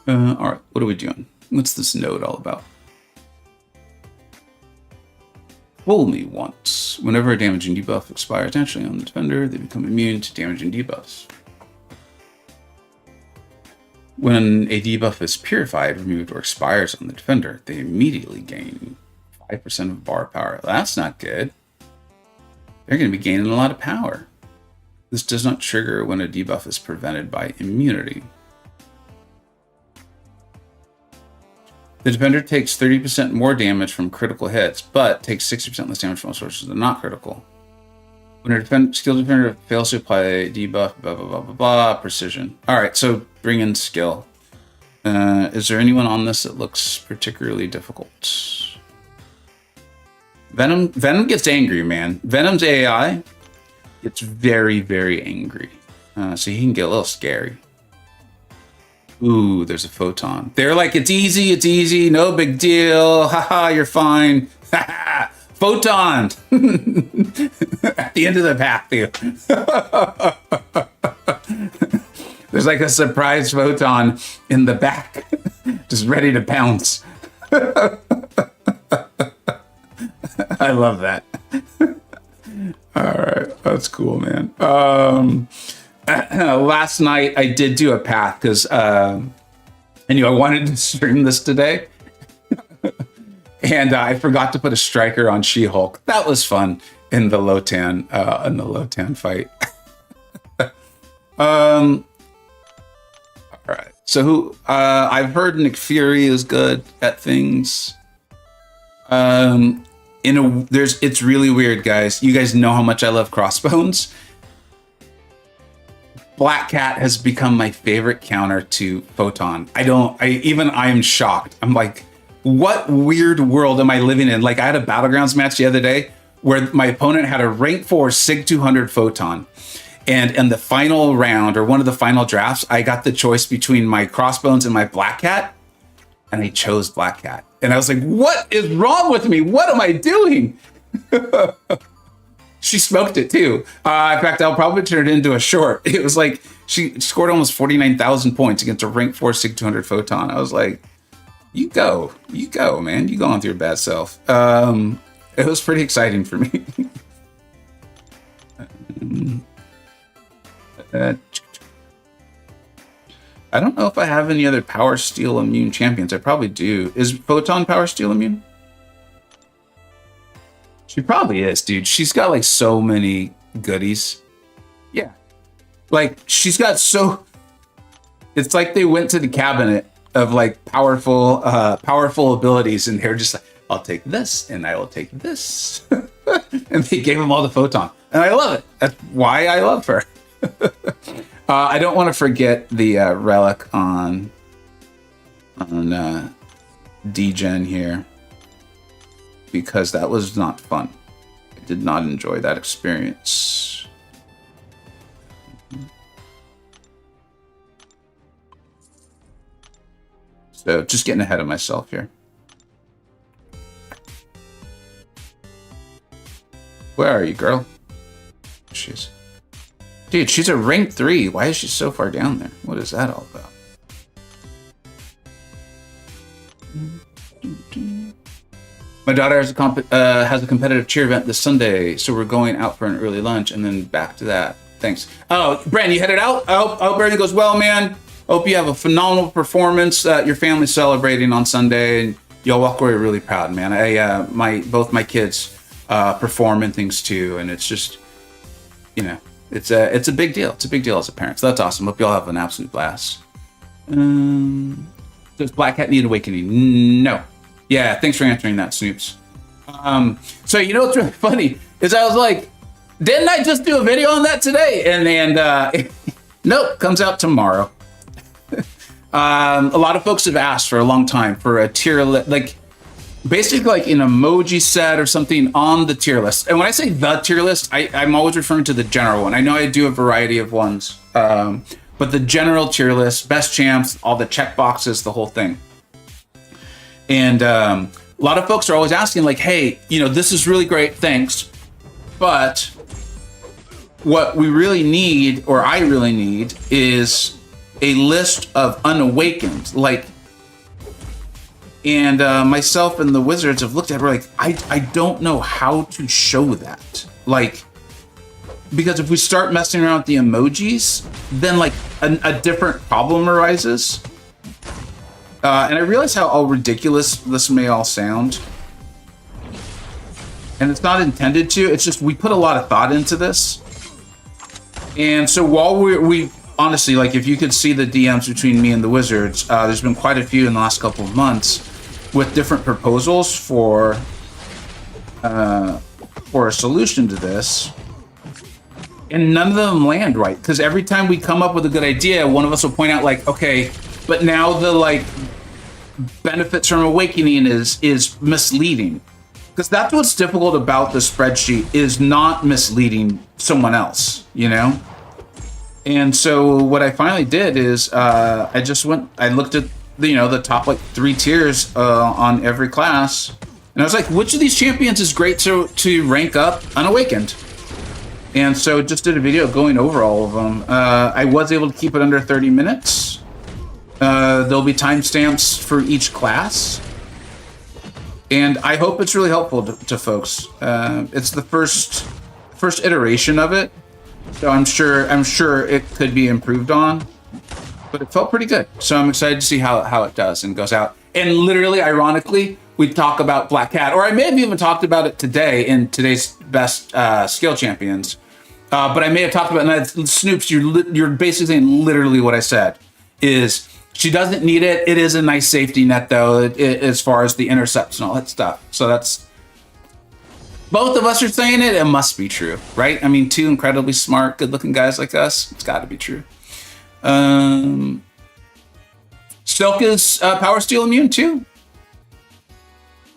All right. What are we doing? What's this node all about? Fool me once. Whenever a damaging debuff expires naturally on the defender, they become immune to damaging debuffs. When a debuff is purified, removed, or expires on the defender, they immediately gain 5% of bar power. That's not good. They're going to be gaining a lot of power. This does not trigger when a debuff is prevented by immunity. The defender takes 30% more damage from critical hits, but takes 60% less damage from sources that are not critical. When a skilled defender fails to apply a debuff, blah, blah, blah, blah, blah, precision. All right, so bring in skill. Is there anyone on this that looks particularly difficult? Venom gets angry, man. Venom's AI gets very, very angry. So he can get a little scary. Ooh, there's a Photon. They're like, it's easy, no big deal. Haha, you're fine. Haha, Photon! At the end of the path, dude. There's like a surprise Photon in the back, just ready to pounce. I love that. All right, that's cool, man. Last night I did do a path because I knew I wanted to stream this today. And I forgot to put a striker on She-Hulk. That was fun. in the Lotan fight. All right. So who? I've heard Nick Fury is good at things. It's really weird, guys. You guys know how much I love Crossbones. Black Cat has become my favorite counter to Photon. I am shocked. I'm like, what weird world am I living in? Like, I had a Battlegrounds match the other day where my opponent had a rank 4 Sig 200 Photon. And in the final round, or one of the final drafts, I got the choice between my Crossbones and my Black Cat, and I chose Black Cat. And I was like, what is wrong with me? What am I doing? She smoked it too. In fact, I'll probably turn it into a short. It was like, she scored almost 49,000 points against a rank 4 Sig 200 Photon. I was like, you go, man. You go on with your bad self. It was pretty exciting for me. I don't know if I have any other Power Steel immune champions. I probably do. Is Photon Power Steel immune? She probably is, dude. She's got like so many goodies. Yeah. Like she's got so... It's like they went to the cabinet of like powerful abilities and they're just like, I'll take this and I will take this. And they gave them all the Photon. And I love it. That's why I love her. I don't want to forget the relic on D-Gen here, because that was not fun. I did not enjoy that experience. So just getting ahead of myself here. Where are you, girl? She's... Dude, she's a rank 3. Why is she so far down there? What is that all about? My daughter has a competitive cheer event this Sunday, so we're going out for an early lunch and then back to that. Thanks. Oh, Brandon, you headed out? I hope everything goes well, man. Hope you have a phenomenal performance that your family's celebrating on Sunday, and you'll walk away really proud, man. Both my kids perform and things too, and it's just, you know, it's a big deal. It's a big deal as a parent. So that's awesome. Hope you all have an absolute blast. Does Black Cat need awakening? No. Yeah, thanks for answering that, Snoops. So you know what's really funny is I was like, didn't I just do a video on that today? And nope, comes out tomorrow. A lot of folks have asked for a long time for a tier list, like basically like an emoji set or something on the tier list. And when I say the tier list, I'm always referring to the general one. I know I do a variety of ones, but the general tier list, best champs, all the check boxes, the whole thing. And a lot of folks are always asking like, hey, you know, this is really great, thanks. But what we really need, or I really need, is a list of unawakened, like, and myself and the wizards have looked at it, we're like, I don't know how to show that. Like, because if we start messing around with the emojis, then like a different problem arises. And I realize how ridiculous this may all sound. And it's not intended to, it's just we put a lot of thought into this. And so while we honestly, like if you could see the DMs between me and the wizards, there's been quite a few in the last couple of months with different proposals for a solution to this. And none of them land right. Because every time we come up with a good idea, one of us will point out like, okay, but now the like benefits from awakening is misleading. Because that's what's difficult about the spreadsheet, is not misleading someone else, you know? And so what I finally did is I looked at the top like 3 tiers on every class, and I was like, which of these champions is great to rank up unawakened? And so just did a video going over all of them. I was able to keep it under 30 minutes. There'll be timestamps for each class. And I hope it's really helpful to folks. It's the first iteration of it, so I'm sure it could be improved on, but it felt pretty good. So I'm excited to see how it does and goes out. And literally, ironically, we talk about Black Cat, or I may have even talked about it today in today's best skill champions. But I may have talked about that. Snoops, you're basically saying literally what I said. Is she doesn't need it. It is a nice safety net, though, as far as the intercepts and all that stuff. So that's... Both of us are saying it. It must be true, right? I mean, two incredibly smart, good-looking guys like us. It's got to be true. Silk is power steal immune, too.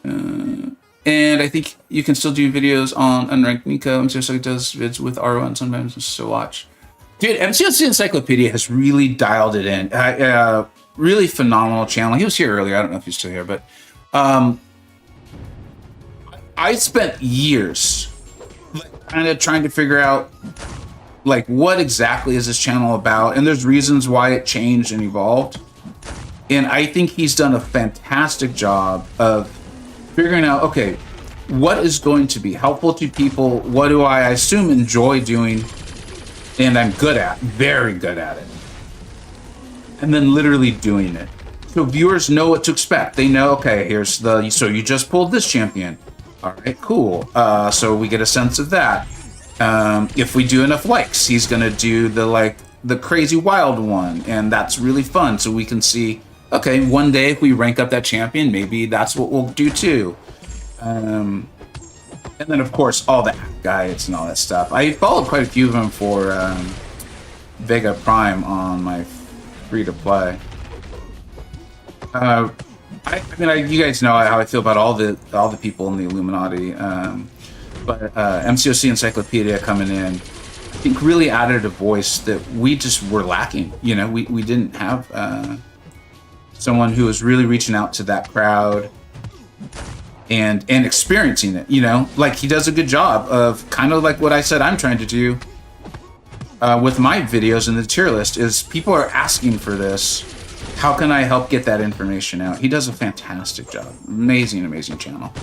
And I think you can still do videos on Unranked Nico. MCoC does vids with R1 sometimes, just to watch. Dude, MCoC Encyclopedia has really dialed it in. Really phenomenal channel. He was here earlier. I don't know if he's still here, but I spent years kind of trying to figure out like what exactly is this channel about, and there's reasons why it changed and evolved. And I think he's done a fantastic job of figuring out, okay, what is going to be helpful to people? What do I assume enjoy doing? And I'm good at, very good at it. And then literally doing it. So viewers know what to expect. They know, okay, here's the, so you just pulled this champion. All right, cool. So we get a sense of that. If we do enough likes, he's gonna do the crazy wild one. And that's really fun. So we can see, okay, one day if we rank up that champion, maybe that's what we'll do too. And then, of course, all the guides and all that stuff. I followed quite a few of them for Vega Prime on my free-to-play. I mean, you guys know how I feel about all the people in the Illuminati. But MCoC Encyclopedia coming in, I think really added a voice that we just were lacking. You know, we didn't have someone who was really reaching out to that crowd and experiencing it, you know, like he does a good job of kind of like what I said I'm trying to do with my videos in the tier list is people are asking for this. How can I help get that information out? He does a fantastic job. Amazing, amazing channel.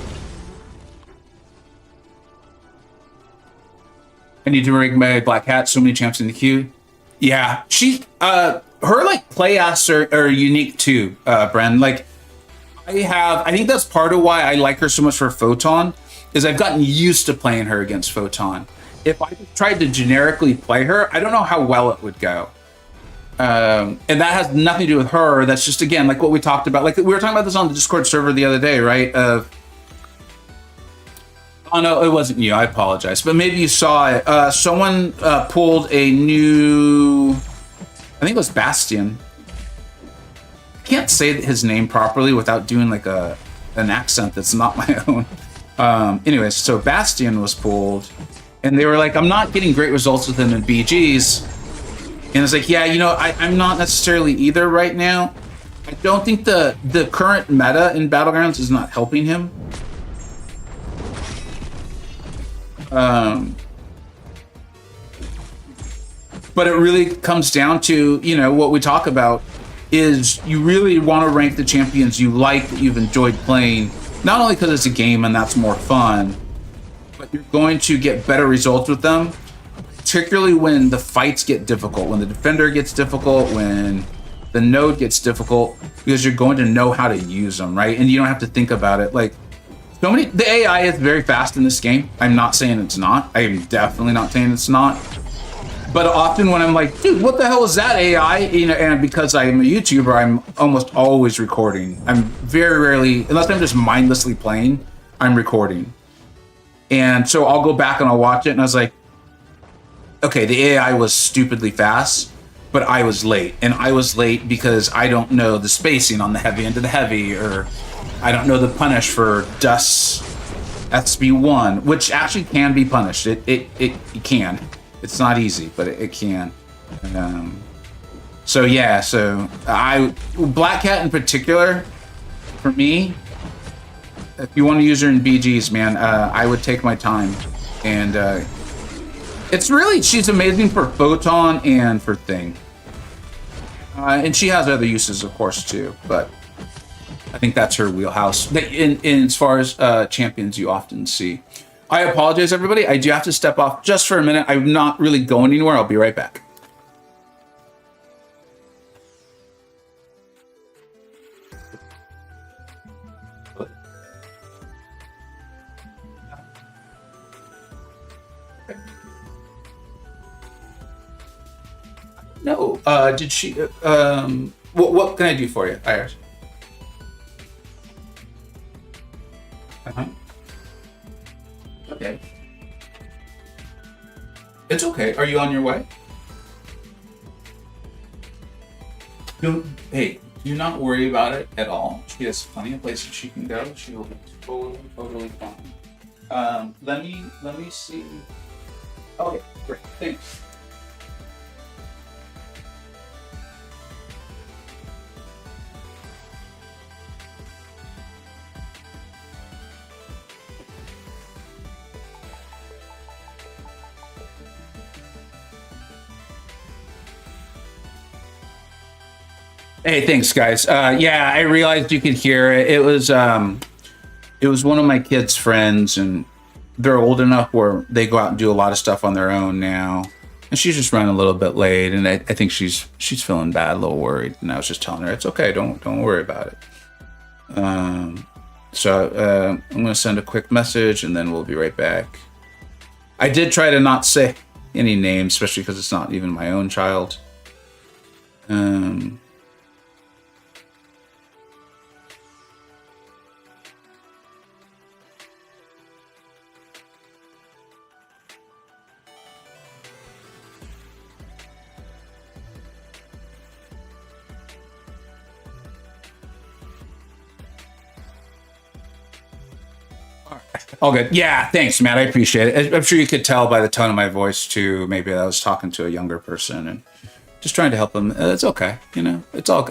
I need to rank my black hat. So many champs in the queue. Yeah, she, her like play asks are unique too, Bren. Like, I think that's part of why I like her so much for Photon, is I've gotten used to playing her against Photon. If I tried to generically play her, I don't know how well it would go. And that has nothing to do with her. That's just, again, like what we talked about. Like we were talking about this on the Discord server the other day, right? Oh no, it wasn't you. I apologize. But maybe you saw it. Someone pulled a new, I think it was Bastion. Can't say his name properly without doing like an accent that's not my own. Anyways, so Bastion was pulled, and they were like, I'm not getting great results with him in BGs. And it's like, yeah, you know, I'm not necessarily either right now. I don't think the current meta in Battlegrounds is not helping him. But it really comes down to, you know, what we talk about is you really want to rank the champions you like, that you've enjoyed playing, not only because it's a game and that's more fun, but you're going to get better results with them, particularly when the fights get difficult, when the defender gets difficult, when the node gets difficult, because you're going to know how to use them, right? And you don't have to think about it. Like, the AI is very fast in this game. I'm not saying it's not. I'm definitely not saying it's not. But often when I'm like, dude, what the hell is that AI? You know, and because I'm a YouTuber, I'm almost always recording. I'm very rarely, unless I'm just mindlessly playing, I'm recording. And so I'll go back and I'll watch it, and I was like, okay, the AI was stupidly fast, but I was late. And I was late because I don't know the spacing on the heavy into the heavy, or I don't know the punish for Dust's SB1, which actually can be punished. It can. It's not easy, but it can. So yeah, so Black Cat in particular, for me, if you want to use her in BGs, man, I would take my time. And it's really, she's amazing for Photon and for Thing. And she has other uses, of course, too, but I think that's her wheelhouse. In as far as champions you often see. I apologize, everybody. I do have to step off just for a minute. I'm not really going anywhere. I'll be right back. know. Did she? What can I do for you, Iris? Okay. It's okay. Are you on your way? Hey, do not worry about it at all. She has plenty of places she can go. She will be totally fine. Let me see. Okay, great. Thanks. Hey, thanks, guys. Yeah, I realized you could hear it. It was one of my kids' friends, and they're old enough where they go out and do a lot of stuff on their own now. And she's just running a little bit late, and I think she's feeling bad, a little worried. And I was just telling her it's okay, don't worry about it. So I'm gonna send a quick message, and then we'll be right back. I did try to not say any names, especially because it's not even my own child. All good. Yeah, thanks, Matt. I appreciate it. I'm sure you could tell by the tone of my voice too. Maybe I was talking to a younger person and just trying to help them. It's okay, you know. It's all.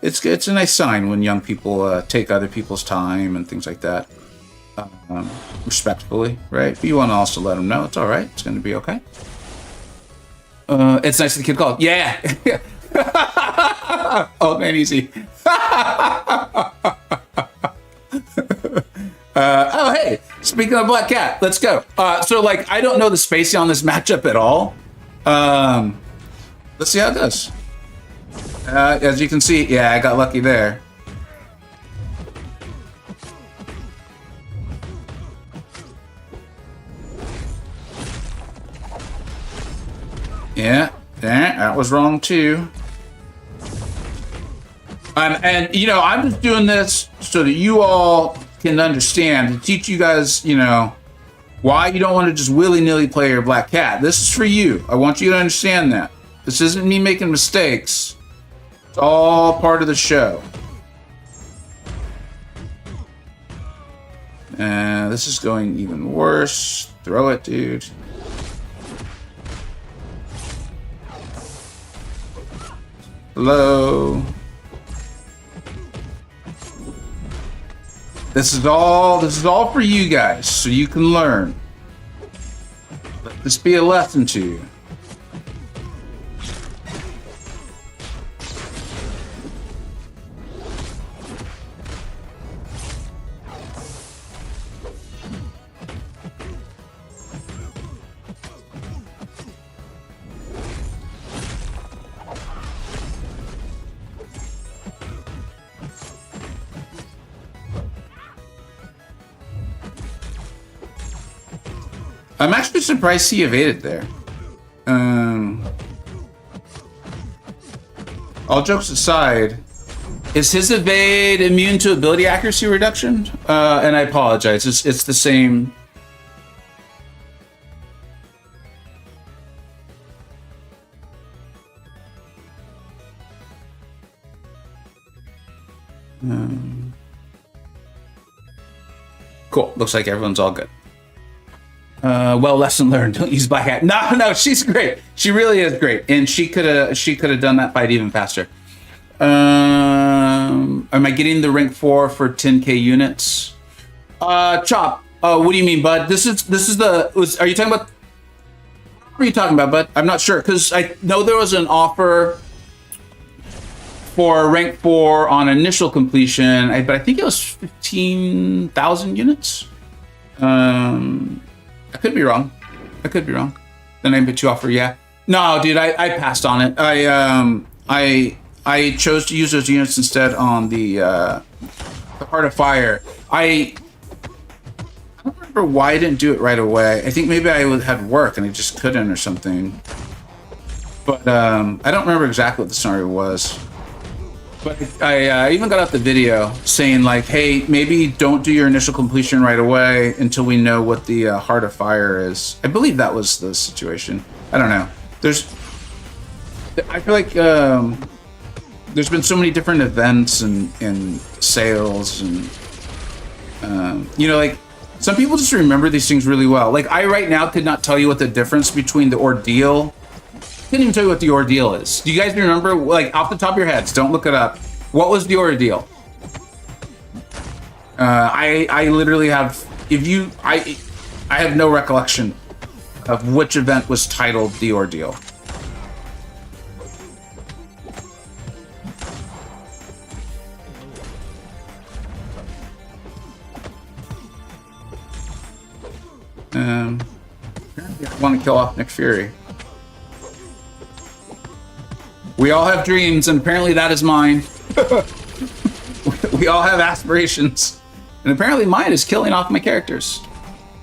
It's a nice sign when young people take other people's time and things like that, respectfully, right? But you want to also let them know it's all right. It's going to be okay. It's nice that the kid called. Yeah. Oh man, easy. Oh, hey, speaking of Black Cat, let's go. So, like, I don't know the spacing on this matchup at all. Let's see how it goes. As you can see, yeah, I got lucky there. Yeah, that was wrong too. And, you know, I'm just doing this so that you all can understand, to teach you guys, you know, why you don't want to just willy-nilly play your Black Cat. This is for you. I want you to understand that. This isn't me making mistakes. It's all part of the show. This is going even worse. Throw it, dude. Hello. This is all for you guys, so you can learn. Let this be a lesson to you. I'm actually surprised he evaded there. All jokes aside, is his evade immune to ability accuracy reduction? And I apologize, it's the same. Cool, looks like everyone's all good. Well, lesson learned. Don't use Black Hat. No, she's great. She really is great, and she could have done that fight even faster. Am I getting the rank 4 for 10k units? Chop. What do you mean, bud? This is the. Are you talking about? What are you talking about, bud? I'm not sure because I know there was an offer for rank 4 on initial completion, but I think it was 15,000 units. I could be wrong. The name that you offer, yeah. No, dude, I passed on it. I chose to use those units instead on the Heart of Fire. I don't remember why I didn't do it right away. I think maybe I had work and I just couldn't or something. But I don't remember exactly what the scenario was. But I even got out the video saying like, hey, maybe don't do your initial completion right away until we know what the Heart of Fire is. I believe that was the situation. I don't know. I feel like there's been so many different events and sales and you know, like some people just remember these things really well. Like I right now could not tell you what the difference between the ordeal. Couldn't even tell you what the ordeal is. Do you guys remember, like off the top of your heads? Don't look it up. What was the ordeal? I literally have. I have no recollection of which event was titled the ordeal. I want to kill off Nick Fury. We all have dreams, and apparently that is mine. We all have aspirations, and apparently mine is killing off my characters.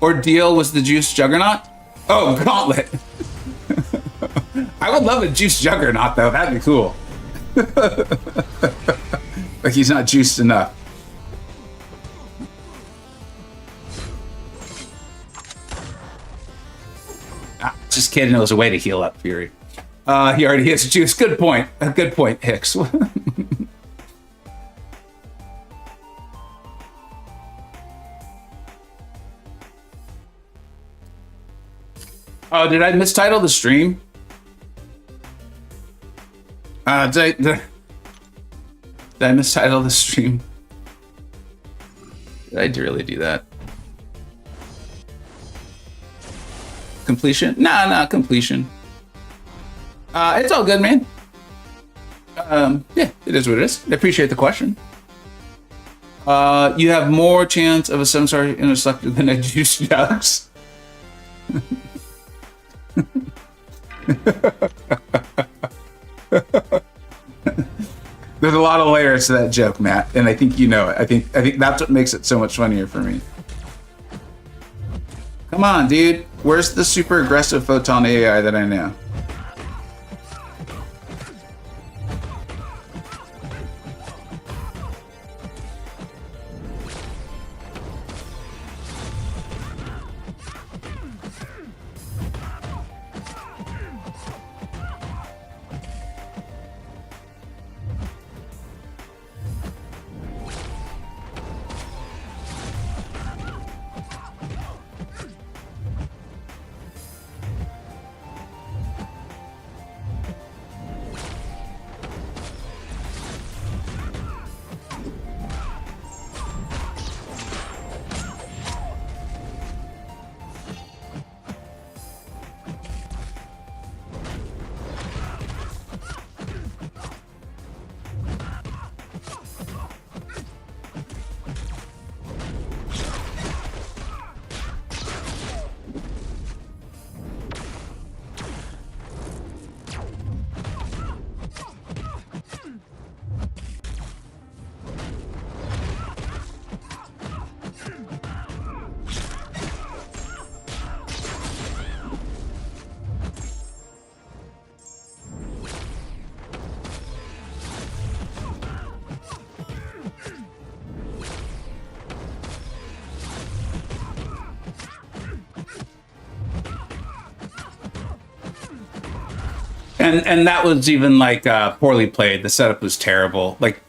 Ordeal was the Juice Juggernaut? Oh, Gauntlet. I would love a Juice Juggernaut, though. That'd be cool. Like he's not juiced enough. Just kidding, there was a way to heal up Fury. He already has juice. Good point. A good point, Hicks. Oh, did I mistitle the stream? Did I mistitle the stream? Did I really do that? Completion? Nah, completion. It's all good, man. Yeah, it is what it is. I appreciate the question. You have more chance of a 7-star interselector than a Juice Jugs. There's a lot of layers to that joke, Matt, and I think you know it. I think that's what makes it so much funnier for me. Come on, dude. Where's the super aggressive photon AI that I know? And that was even like poorly played. The setup was terrible. Like,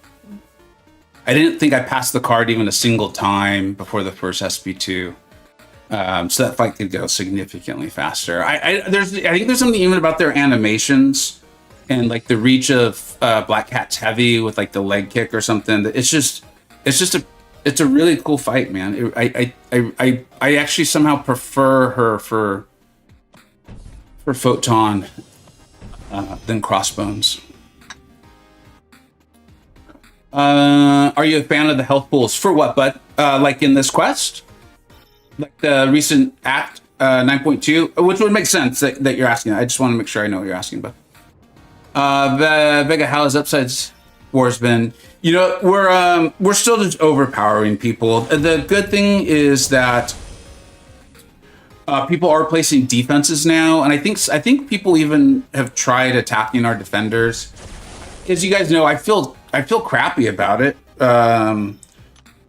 I didn't think I passed the card even a single time before the first SP2. So that fight could go significantly faster. I think there's something even about their animations and like the reach of Black Cat's heavy with like the leg kick or something. It's a really cool fight, man. I actually somehow prefer her for Photon than Crossbones. Are you a fan of the health pools? For what, bud? Like in this quest? Like the recent Act 9.2? Which would make sense that you're asking. I just want to make sure I know what you're asking about. Vega, how has Upside's Wars been? You know, we're still just overpowering people. The good thing is that People are placing defenses now, and I think people even have tried attacking our defenders. As you guys know, I feel crappy about it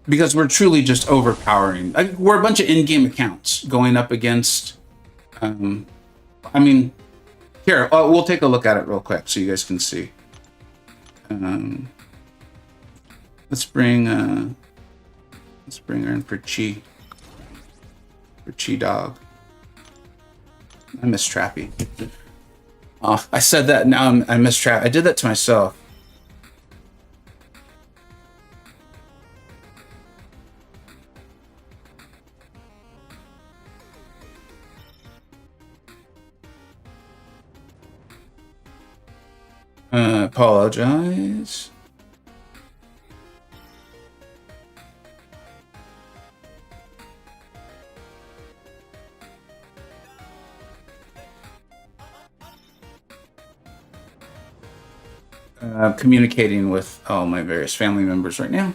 because we're truly just overpowering. We're a bunch of in-game accounts going up against. I mean, here we'll take a look at it real quick so you guys can see. Let's bring her in for Chi. For Chi Dog. I miss Trappy. Oh, I said that, now I miss Trappy. I did that to myself. Apologize. Communicating with all my various family members right now.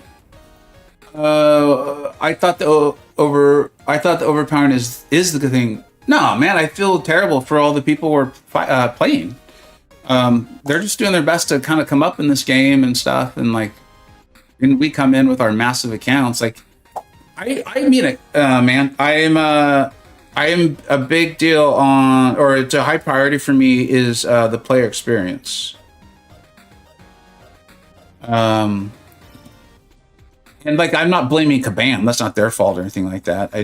I thought the overpowering is the good thing. No, man, I feel terrible for all the people who are playing. They're just doing their best to kind of come up in this game and stuff, and like, and we come in with our massive accounts. Like, I mean it, man. I am a big deal on, or it's a high priority for me is the player experience. And like, I'm not blaming Kabam. That's not their fault or anything like that. I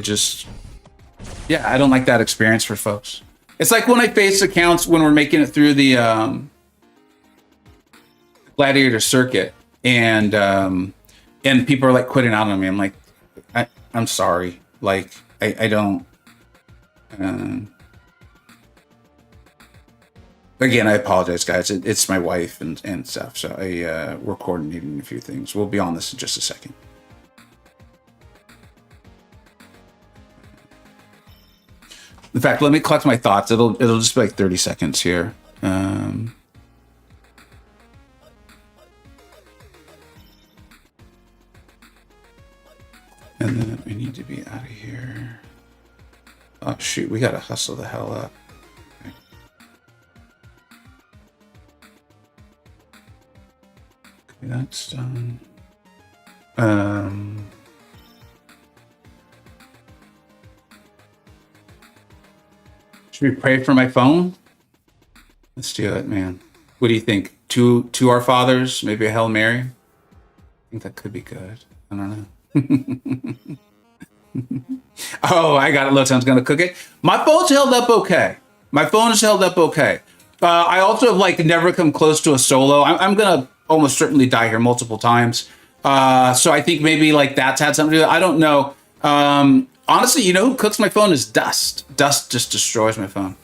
don't like that experience for folks. It's like when I face accounts when we're making it through the Gladiator circuit, and people are like quitting out on me. I'm like, I'm sorry. Like, I don't. Again, I apologize, guys. It's my wife and stuff, so we're coordinating a few things. We'll be on this in just a second. In fact, let me collect my thoughts. It'll just be like 30 seconds here. And then we need to be out of here. Oh shoot, we gotta hustle the hell up. Okay. Okay, that's done. Should we pray for my phone? Let's do it, man. What do you think? To our fathers, maybe a Hail Mary? I think that could be good. I don't know. Oh, I got it. Lotan's gonna cook it. My phone's held up okay. My phone is held up okay. I also have like never come close to a solo. I'm gonna almost certainly die here multiple times. So I think maybe like that's had something to do with it. I don't know. Honestly, you know who cooks my phone is Dust. Dust just destroys my phone.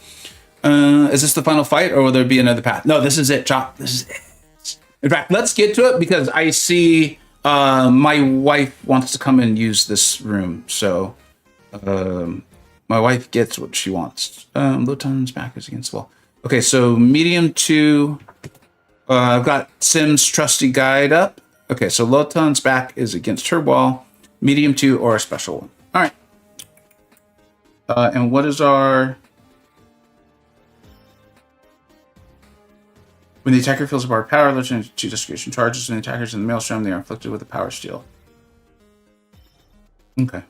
Is this the final fight, or will there be another path? No, this is it, Chop. This is it. In fact, let's get to it because I see my wife wants to come and use this room. So my wife gets what she wants. Lotan's back is against the wall. Okay, so medium 2. I've got Sim's trusty guide up. Okay, so Lotan's back is against her wall. Medium 2 or a special one. All right. And what is our... When the attacker feels a bar of power, Lotan 2 desecration charges, and the attackers in the maelstrom, they are inflicted with a power steal. Okay.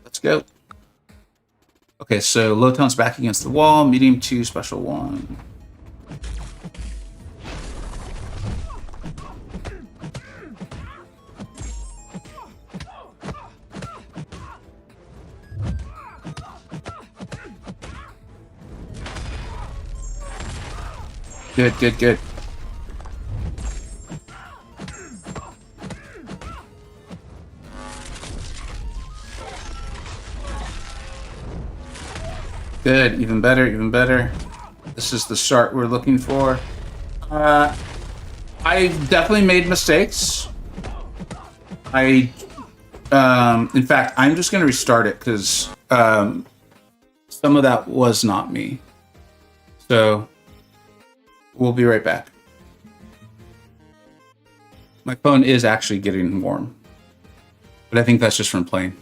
Let's go. Okay, so Lotan's back against the wall. Medium 2, special 1. Good, good, good. Good, even better, even better. This is the start we're looking for. I definitely made mistakes. In fact, I'm just gonna restart it because some of that was not me. So we'll be right back. My phone is actually getting warm, but I think that's just from playing.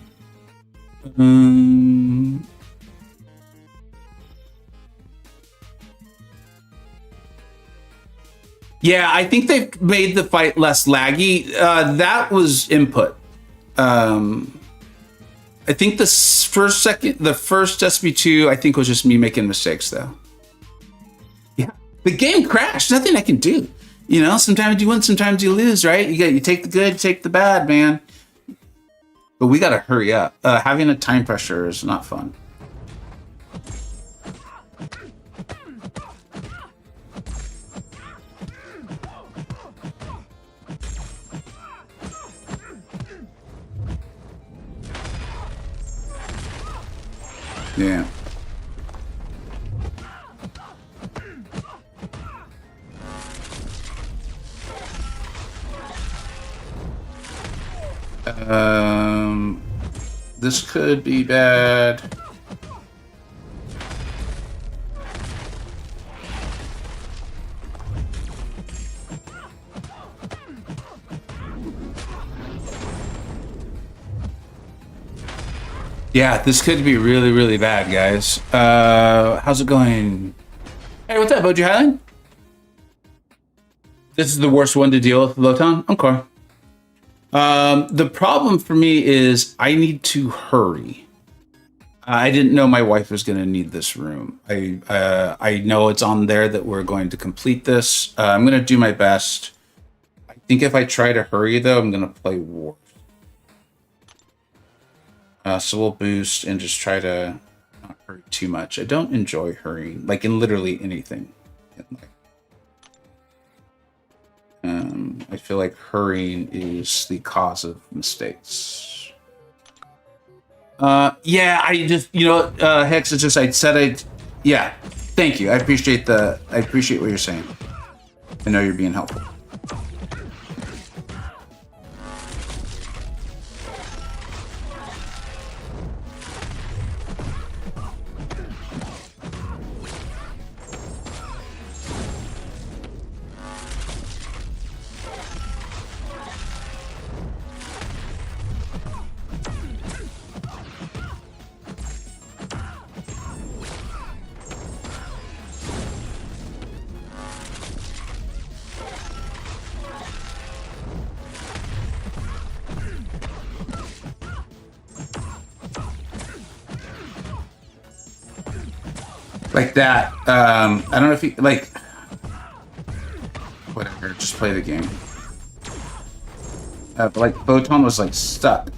Yeah, I think they've made the fight less laggy. That was input. I think the first SB2, I think was just me making mistakes though. Yeah, the game crashed. Nothing I can do. You know, sometimes you win, sometimes you lose, right? You take the good, take the bad, man. But we gotta hurry up. Having a time pressure is not fun. Yeah. This could be bad. Yeah, this could be really, really bad, guys. How's it going? Hey, what's up, OG Highland? This is the worst one to deal with, Lotan? Okay. The problem for me is I need to hurry. I didn't know my wife was going to need this room. I know it's on there that we're going to complete this. I'm going to do my best. I think if I try to hurry, though, I'm going to play war. So we'll boost and just try to not hurry too much. I don't enjoy hurrying, like in literally anything. I feel like hurrying is the cause of mistakes. Yeah, I just, you know, Hex, it's just, yeah, thank you. I appreciate what you're saying. I know you're being helpful. Like that. I don't know if you like. Whatever. Just play the game. But like, Photon was like stuck.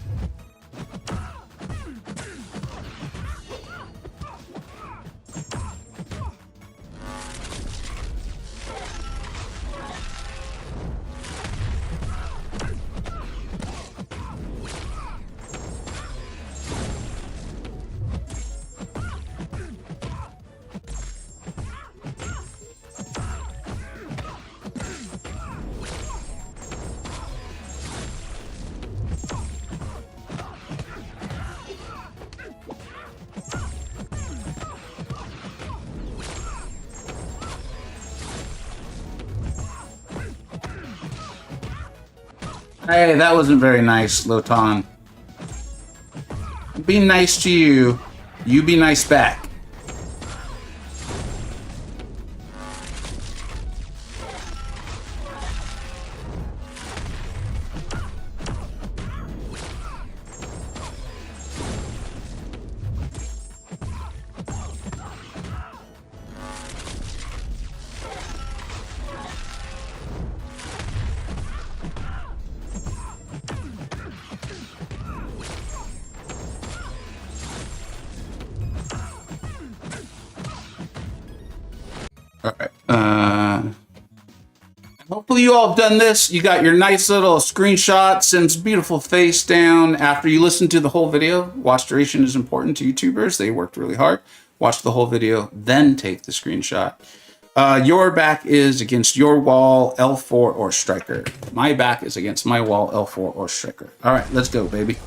Hey, that wasn't very nice, Lotan. Be nice to you. You be nice back. Hopefully you all have done this. You got your nice little screenshot, sends beautiful face down after you listen to the whole video. Watch duration is important to YouTubers. They worked really hard. Watch the whole video, then take the screenshot. Your back is against your wall, L4 or Striker. My back is against my wall, L4 or Striker. All right, let's go, baby.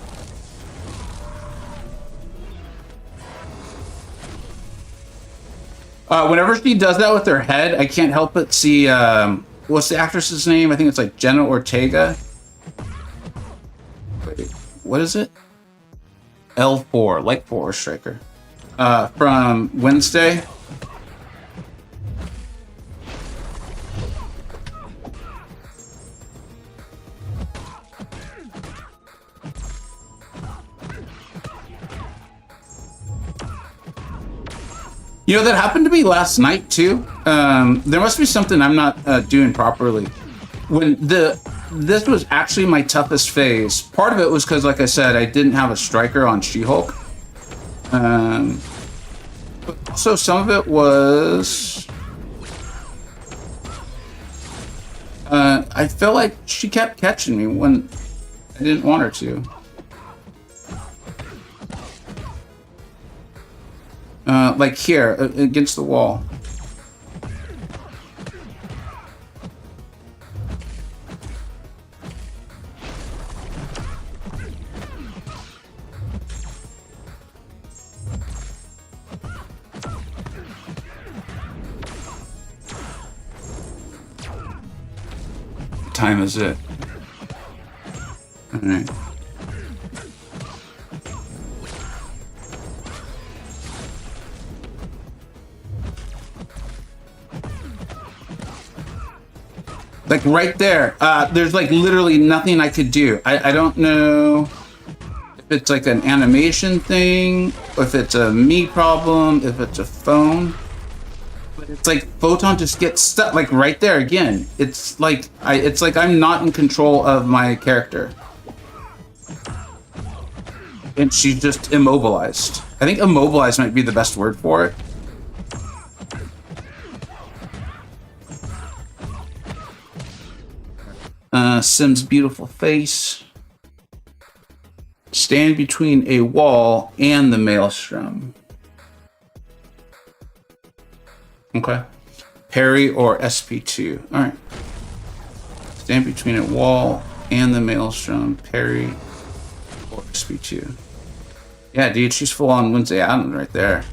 Whenever she does that with her head, I can't help but see... what's the actress's name? I think it's like Jenna Ortega. Wait, what is it? L4, like 4 striker. From Wednesday. You know, that happened to me last night too. There must be something I'm not doing properly. When this was actually my toughest phase. Part of it was because, like I said, I didn't have a striker on She-Hulk. But also some of it was I felt like she kept catching me when I didn't want her to. Like here, against the wall. What time is it? All right. Like right there, there's like literally nothing I could do. I don't know if it's like an animation thing, or if it's a me problem, if it's a phone. But it's like Photon just gets stuck like right there again. It's like I'm not in control of my character. And she's just immobilized. I think immobilized might be the best word for it. Sim's beautiful face. Stand between a wall and the maelstrom. Okay. Parry or SP2. Alright. Stand between a wall and the maelstrom. Parry or SP2. Yeah, dude, she's full on Wednesday Island right there.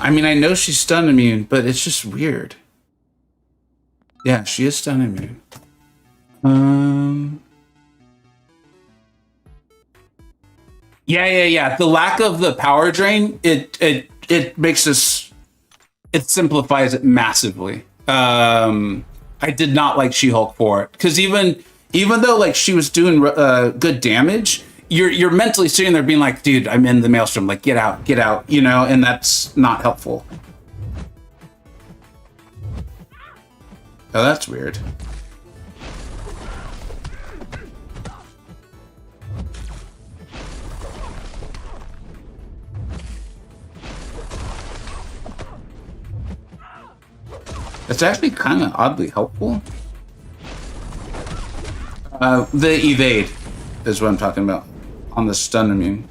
I mean, I know she's stun immune, but it's just weird. Yeah, she is stun immune. Yeah. The lack of the power drain, it makes us, it simplifies it massively. I did not like She-Hulk for it, because even though like she was doing good damage, you're mentally sitting there being like, dude, I'm in the maelstrom, like get out, you know, and that's not helpful. Oh, that's weird. It's actually kind of oddly helpful. The evade is what I'm talking about on the stun immune.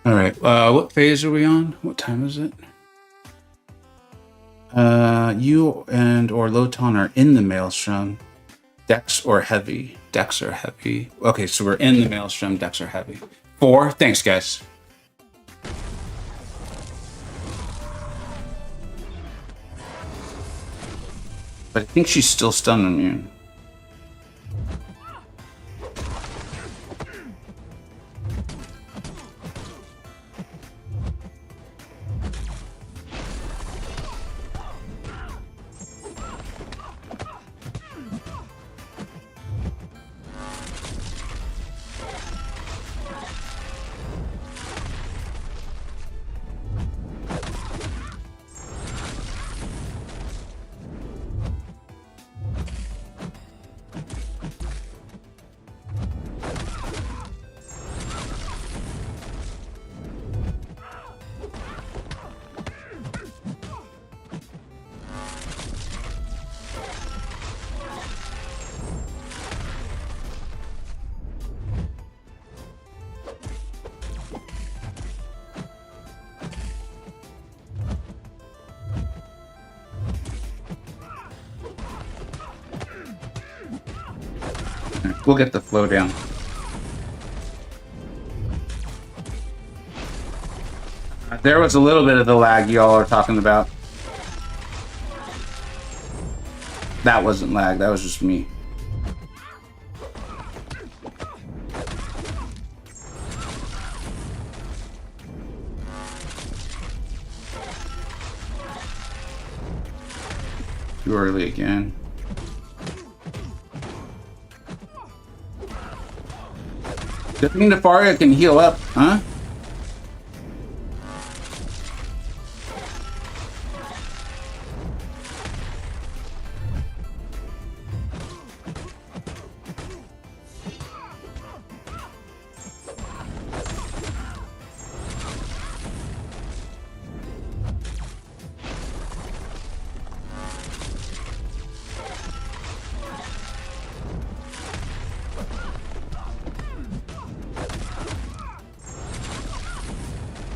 All right. What phase are we on? What time is it? You and or Lotan are in the maelstrom. Dex or heavy? Dex or heavy? Okay, so we're in the maelstrom. Dex or heavy? 4. Thanks, guys. But I think she's still stun immune. We'll get the flow down. There was a little bit of the lag y'all are talking about. That wasn't lag, that was just me. Too early again. Good thing Nefaria can heal up, huh?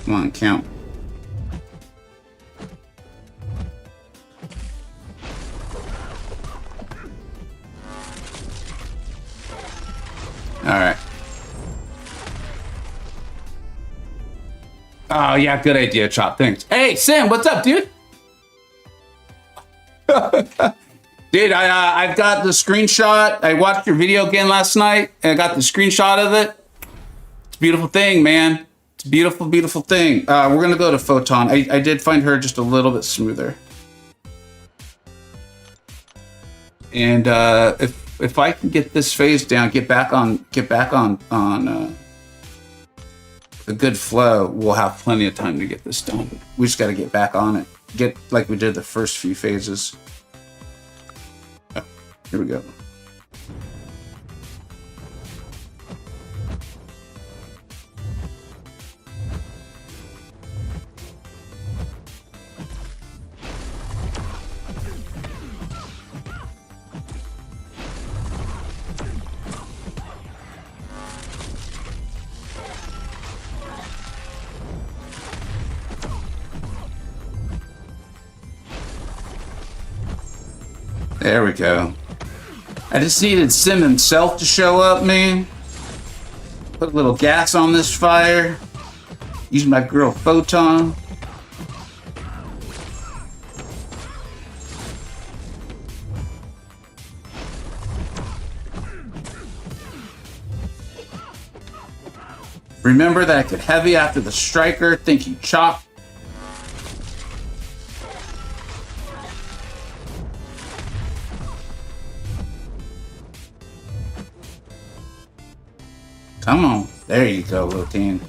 Come on, count. All right. Oh, yeah, good idea, Chop. Thanks. Hey, Sam, what's up, dude? Dude, I've got the screenshot. I watched your video again last night, and I got the screenshot of it. It's a beautiful thing, man. It's a beautiful, beautiful thing. We're gonna go to Photon. I did find her just a little bit smoother. And if I can get this phase down, get back on a good flow, we'll have plenty of time to get this done. We just got to get back on it. Get like we did the first few phases. Oh, here we go. There we go. I just needed Sim himself to show up, man. Put a little gas on this fire. Use my girl Photon. Remember that I could heavy after the striker. Thank you, Chop. Come on. There you go, Lotan.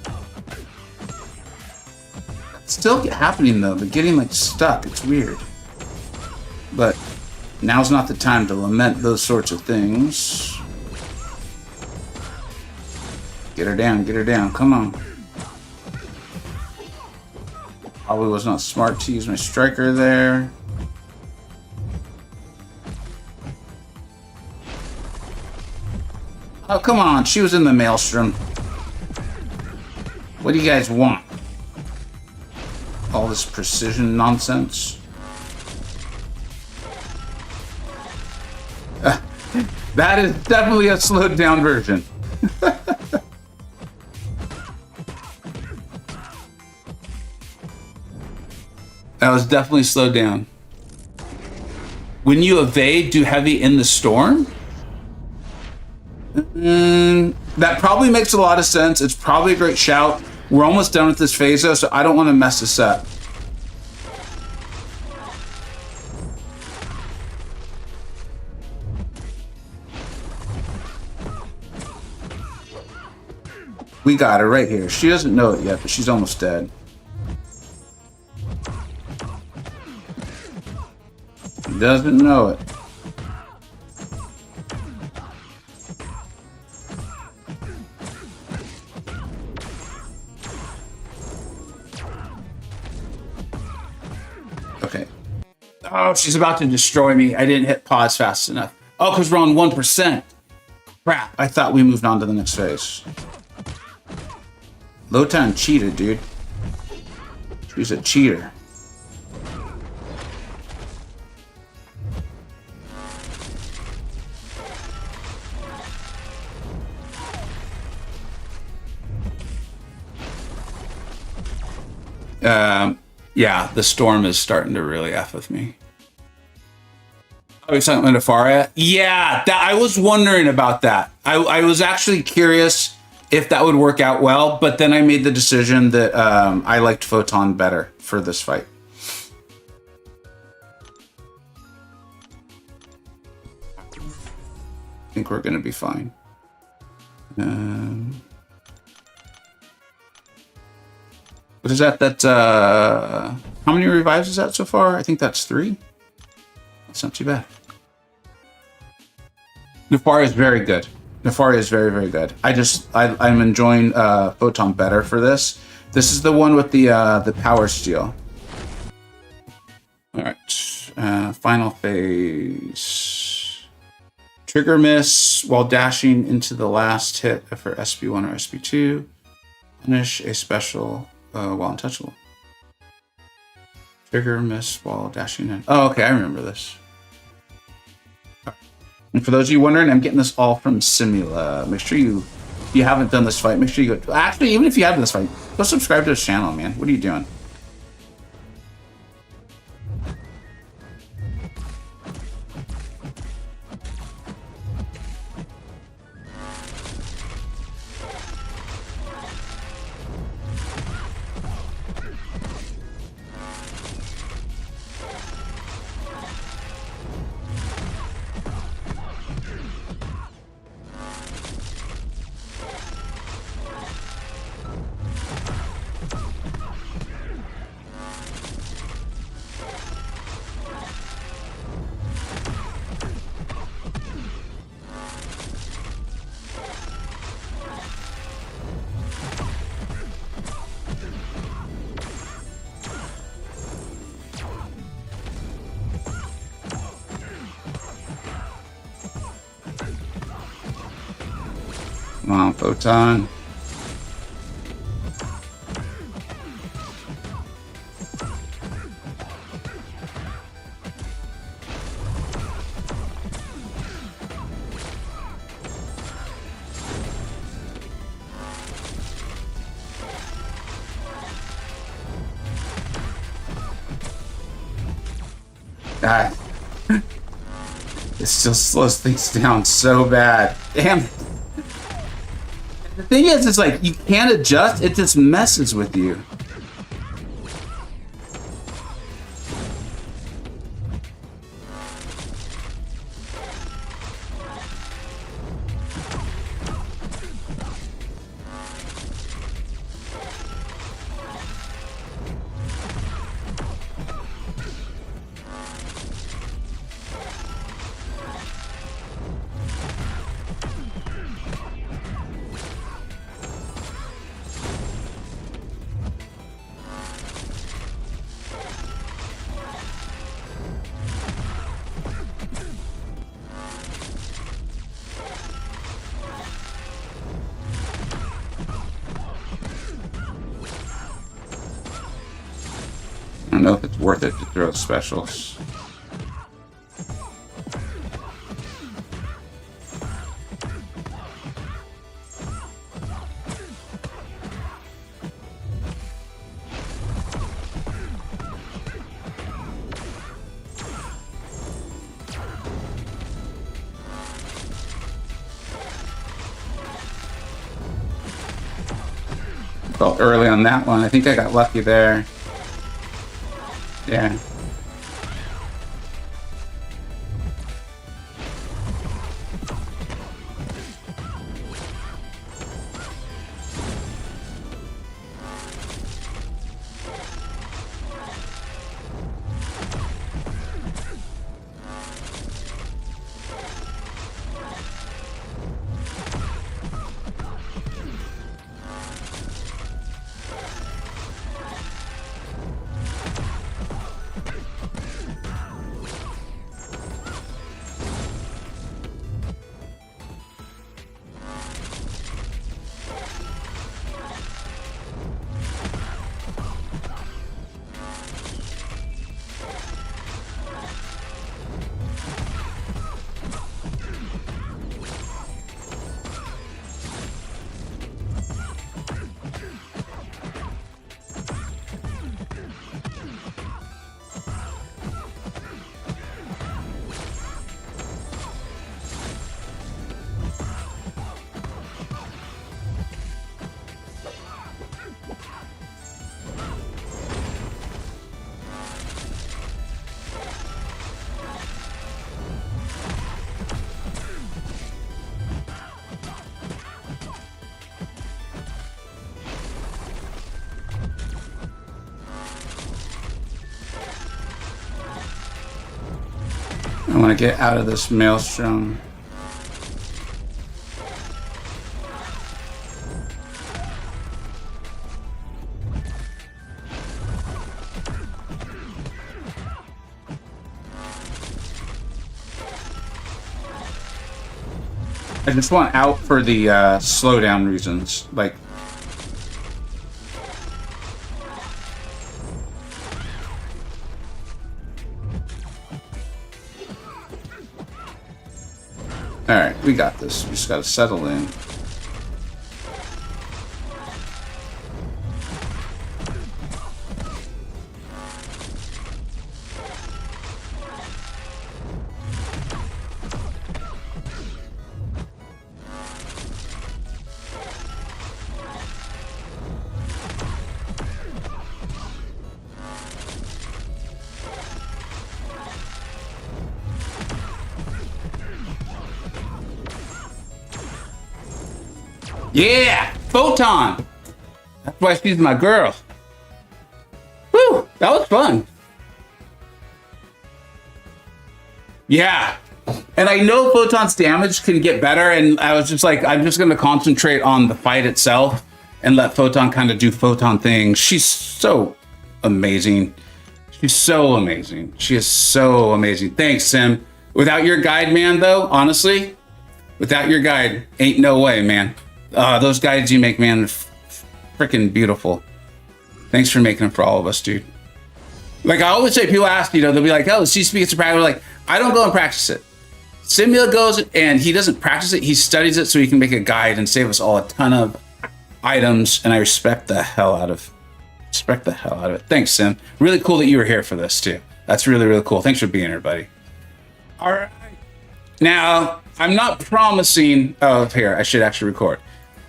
It's still happening, though. They're getting, like, stuck. It's weird. But now's not the time to lament those sorts of things. Get her down. Get her down. Come on. Probably was not smart to use my striker there. Oh, come on. She was in the maelstrom. What do you guys want? All this precision nonsense? That is definitely a slowed down version. That was definitely slowed down. When you evade, do heavy in the storm? That probably makes a lot of sense. It's probably a great shout. We're almost done with this phase though, so I don't want to mess this up. We got her right here. She doesn't know it yet, but she's almost dead. She doesn't know it. Okay. Oh, she's about to destroy me. I didn't hit pause fast enough. Oh, because we're on 1%. Crap. I thought we moved on to the next phase. Lotan cheated, dude. She's a cheater. Yeah, the storm is starting to really F with me. Oh, you're talking about Nefaria? Yeah, I was wondering about that. I was actually curious if that would work out well, but then I made the decision that I liked Photon better for this fight. I think we're gonna be fine. What is that? That's how many revives is that so far? I think that's 3. That's not too bad. Nefaria is very good. Nefaria is very, very good. I'm enjoying Photon better for this. This is the one with the power steal. All right, final phase. Trigger miss while dashing into the last hit for SP1 or SP2. Punish a special while untouchable. Trigger miss while dashing in. Oh, okay, I remember this. And for those of you wondering, I'm getting this all from Simula. Make sure if you haven't done this fight, make sure you go. Actually, even if you have done this fight, go subscribe to this channel, man. What are you doing? Come on, Photon. God. It still slows things down so bad. Damn it. The thing is, it's like, you can't adjust, it just messes with you. know if it's worth it to throw specials. Felt early on that one. I think I got lucky there. Yeah. I want to get out of this maelstrom. I just want out for the slowdown reasons, like. All right, we got this. We just got to settle in. Yeah, Photon. That's why she's my girl. Whew, that was fun. Yeah, and I know Photon's damage can get better, and I was just like, I'm just going to concentrate on the fight itself and let Photon kind of do Photon things. She's so amazing. She's so amazing. She is so amazing. Thanks, Sim. Without your guide, man, though, honestly, without your guide, ain't no way, man. Those guides you make, man, freaking beautiful. Thanks for making them for all of us, dude. Like I always say, people ask, you know, they'll be like, oh, CCP gets to practice. We're like, I don't go and practice it. Simula goes and he doesn't practice it. He studies it so he can make a guide and save us all a ton of items. And I respect the hell out of it. Thanks, Sim. Really cool that you were here for this too. That's really, really cool. Thanks for being here, buddy. All right. Now, I'm not promising. Oh, here, I should actually record.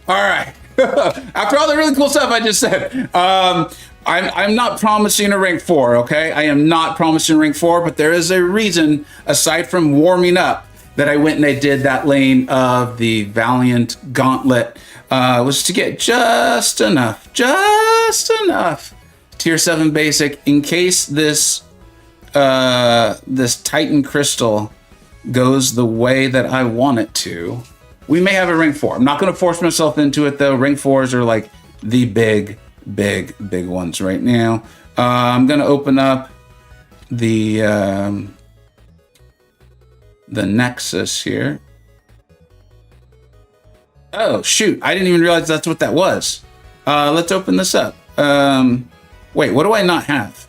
All right. After all the really cool stuff I just said, I'm not promising a rank 4, okay? I am not promising rank 4, but there is a reason, aside from warming up, that I went and I did that lane of the Valiant Gauntlet, was to get just enough tier 7 basic in case this Titan Crystal goes the way that I want it to. We may have a rank 4. I'm not going to force myself into it though. Rank 4s are like the big ones right now. I'm going to open up the Nexus here. Oh shoot, I didn't even realize that's what that was. Let's open this up. Wait, what do I not have?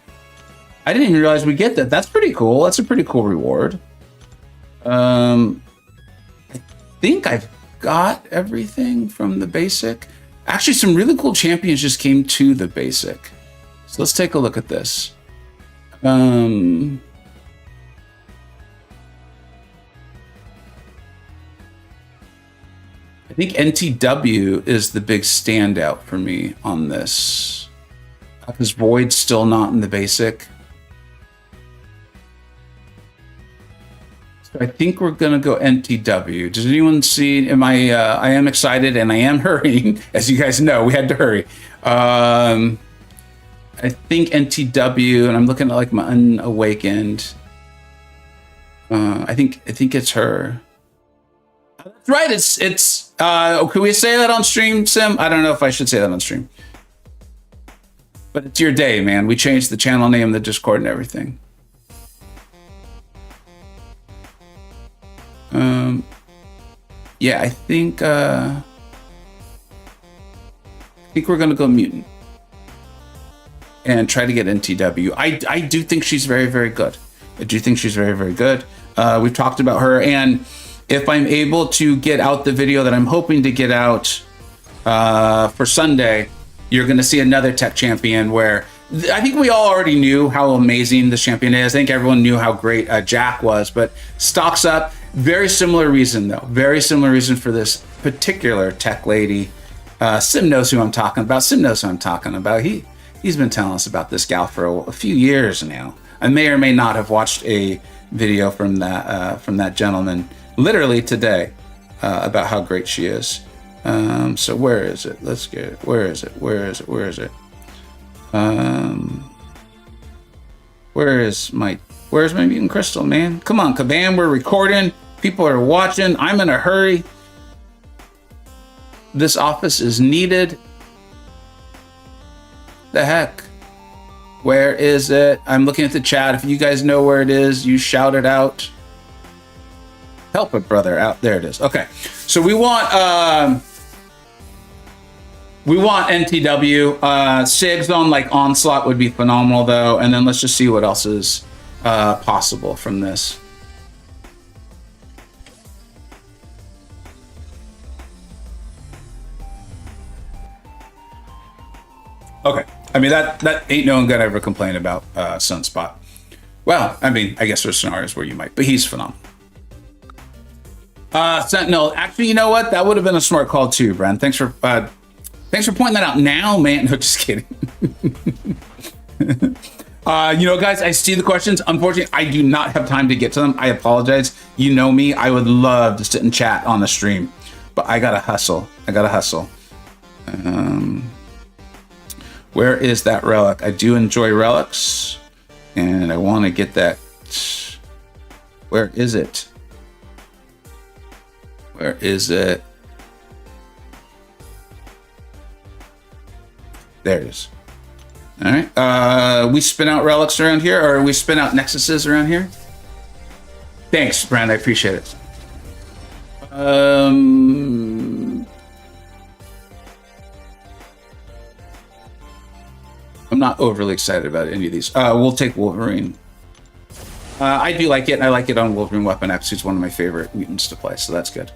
I didn't even realize we get that. That's pretty cool. That's a pretty cool reward. I think I've got everything from the basic. Actually, some really cool champions just came to the basic. So let's take a look at this. I think NTW is the big standout for me on this. Because Void's still not in the basic. So I think we're gonna go NTW. Does anyone see? I am excited and I am hurrying. As you guys know, we had to hurry. I think NTW, and I'm looking at like my unawakened. I think it's her. That's right. It's. Can we say that on stream, Sim? I don't know if I should say that on stream. But it's your day, man. We changed the channel name, the Discord, and everything. Yeah, I think we're gonna go mutant and try to get NTW. I do think she's very, very good. I do think she's very, very good. We've talked about her, and if I'm able to get out the video that I'm hoping to get out for Sunday, you're gonna see another tech champion where I think we all already knew how amazing this champion is. I think everyone knew how great Jack was, but stocks up. Very similar reason, though. Very similar reason for this particular tech lady. Sim knows who I'm talking about. Sim knows who I'm talking about. He's been telling us about this gal for a few years now. I may or may not have watched a video from that gentleman literally today about how great she is. So where is it? Let's get it. Where is it? Where is it? Where is it? Where's my mutant crystal, man? Come on, Kabam, we're recording. People are watching. I'm in a hurry. This office is needed. The heck? Where is it? I'm looking at the chat. If you guys know where it is, you shout it out. Help it, brother. Out there it is. Okay. So we want NTW. Sigs on like Onslaught would be phenomenal though. And then let's just see what else is possible from this. Okay. I mean, that ain't no one gonna ever complain about Sunspot. Well, I mean, I guess there's scenarios where you might, but he's phenomenal. Sentinel, actually, you know what? That would have been a smart call too, Bren. Thanks for pointing that out now, man. No, just kidding. You know, guys, I see the questions. Unfortunately, I do not have time to get to them. I apologize. You know me. I would love to sit and chat on the stream, but I gotta hustle. Where is that relic? I do enjoy relics, and I want to get that. Where is it? Where is it? There it is. All right. We spin out relics around here, or we spin out nexuses around here. Thanks, Brand. I appreciate it. I'm not overly excited about any of these. We'll take Wolverine. I do like it, and I like it on Wolverine Weapon X. He's one of my favorite mutants to play, so that's good.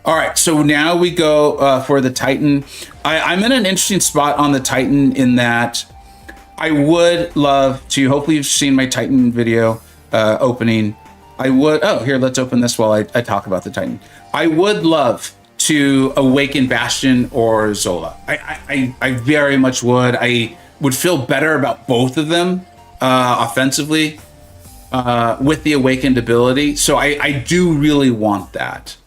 All right, so now we go for the Titan. I'm in an interesting spot on the Titan in that I would love to, hopefully you've seen my Titan video opening. Here, let's open this while I talk about the Titan. I would love to awaken Bastion or Zola. I very much would. I would feel better about both of them offensively with the awakened ability. So I do really want that.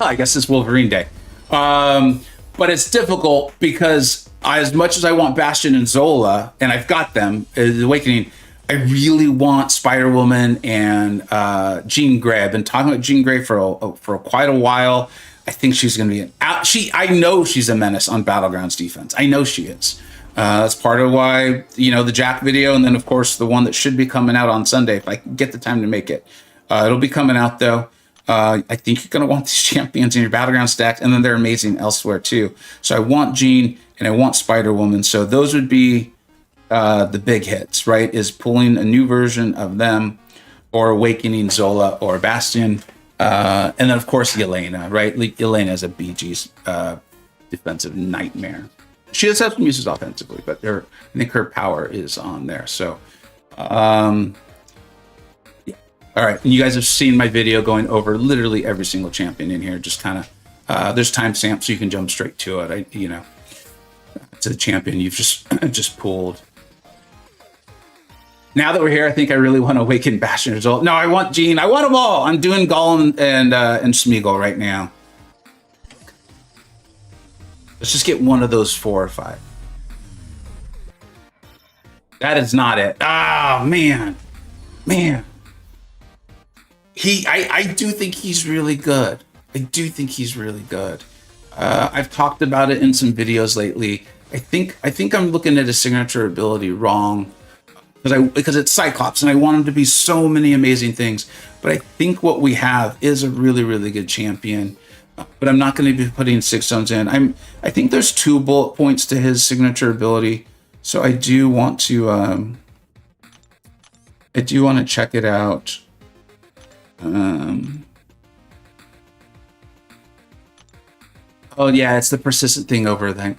I guess it's Wolverine Day. But it's difficult because as much as I want Bastion and Zola, and I've got them, the Awakening, I really want Spider-Woman and Jean Grey. I've been talking about Jean Grey for quite a while. I think she's going to be I know she's a menace on Battlegrounds defense. I know she is. That's part of why, the Jack video, and then of course the one that should be coming out on Sunday if I can get the time to make it. It'll be coming out though. I think you're going to want these champions in your Battleground stacks, and then they're amazing elsewhere too. So I want Jean and I want Spider-Woman. So those would be the big hits, right? Is pulling a new version of them, or awakening Zola or Bastion, and then of course Yelena, right? Yelena is a BG's defensive nightmare. She does have some uses offensively, but I think her power is on there. So, yeah. All right, and you guys have seen my video going over literally every single champion in here. Just kind of there's timestamps so you can jump straight to it. To the champion you've just pulled. Now that we're here, I think I really want to awaken Bastion result. No, I want Jean. I want them all. I'm doing Golem and Smeagol right now. Let's just get one of those 4 or 5. That is not it. Ah, man. I do think he's really good. I've talked about it in some videos lately. I think I'm looking at his signature ability wrong, because it's Cyclops and I want him to be so many amazing things. But I think what we have is a really, really good champion. But I'm not going to be putting 6 zones in. I think there's 2 bullet points to his signature ability, so I do want to check it out. Oh yeah, it's the persistent thing over thing.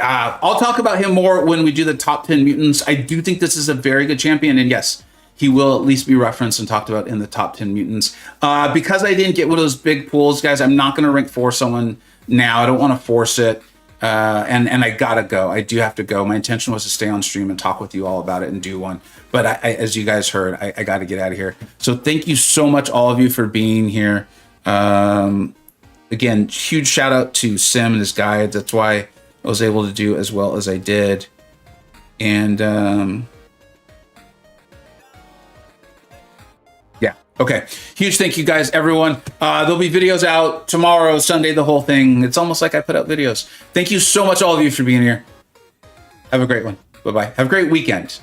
I'll talk about him more when we do the top 10 mutants. I do think this is a very good champion, and yes, he will at least be referenced and talked about in the top 10 mutants. Because I didn't get one of those big pools, guys, I'm not going to rank 4 someone now. I don't want to force it, and I gotta go. I do have to go. My intention was to stay on stream and talk with you all about it and do one, but as you guys heard, I got to get out of here. So thank you so much, all of you, for being here. Again, huge shout out to Sim and his guide. That's why I was able to do as well as I did. And yeah, okay. Huge thank you guys, everyone. There'll be videos out tomorrow, Sunday, the whole thing. It's almost like I put out videos. Thank you so much, all of you, for being here. Have a great one. Bye-bye. Have a great weekend.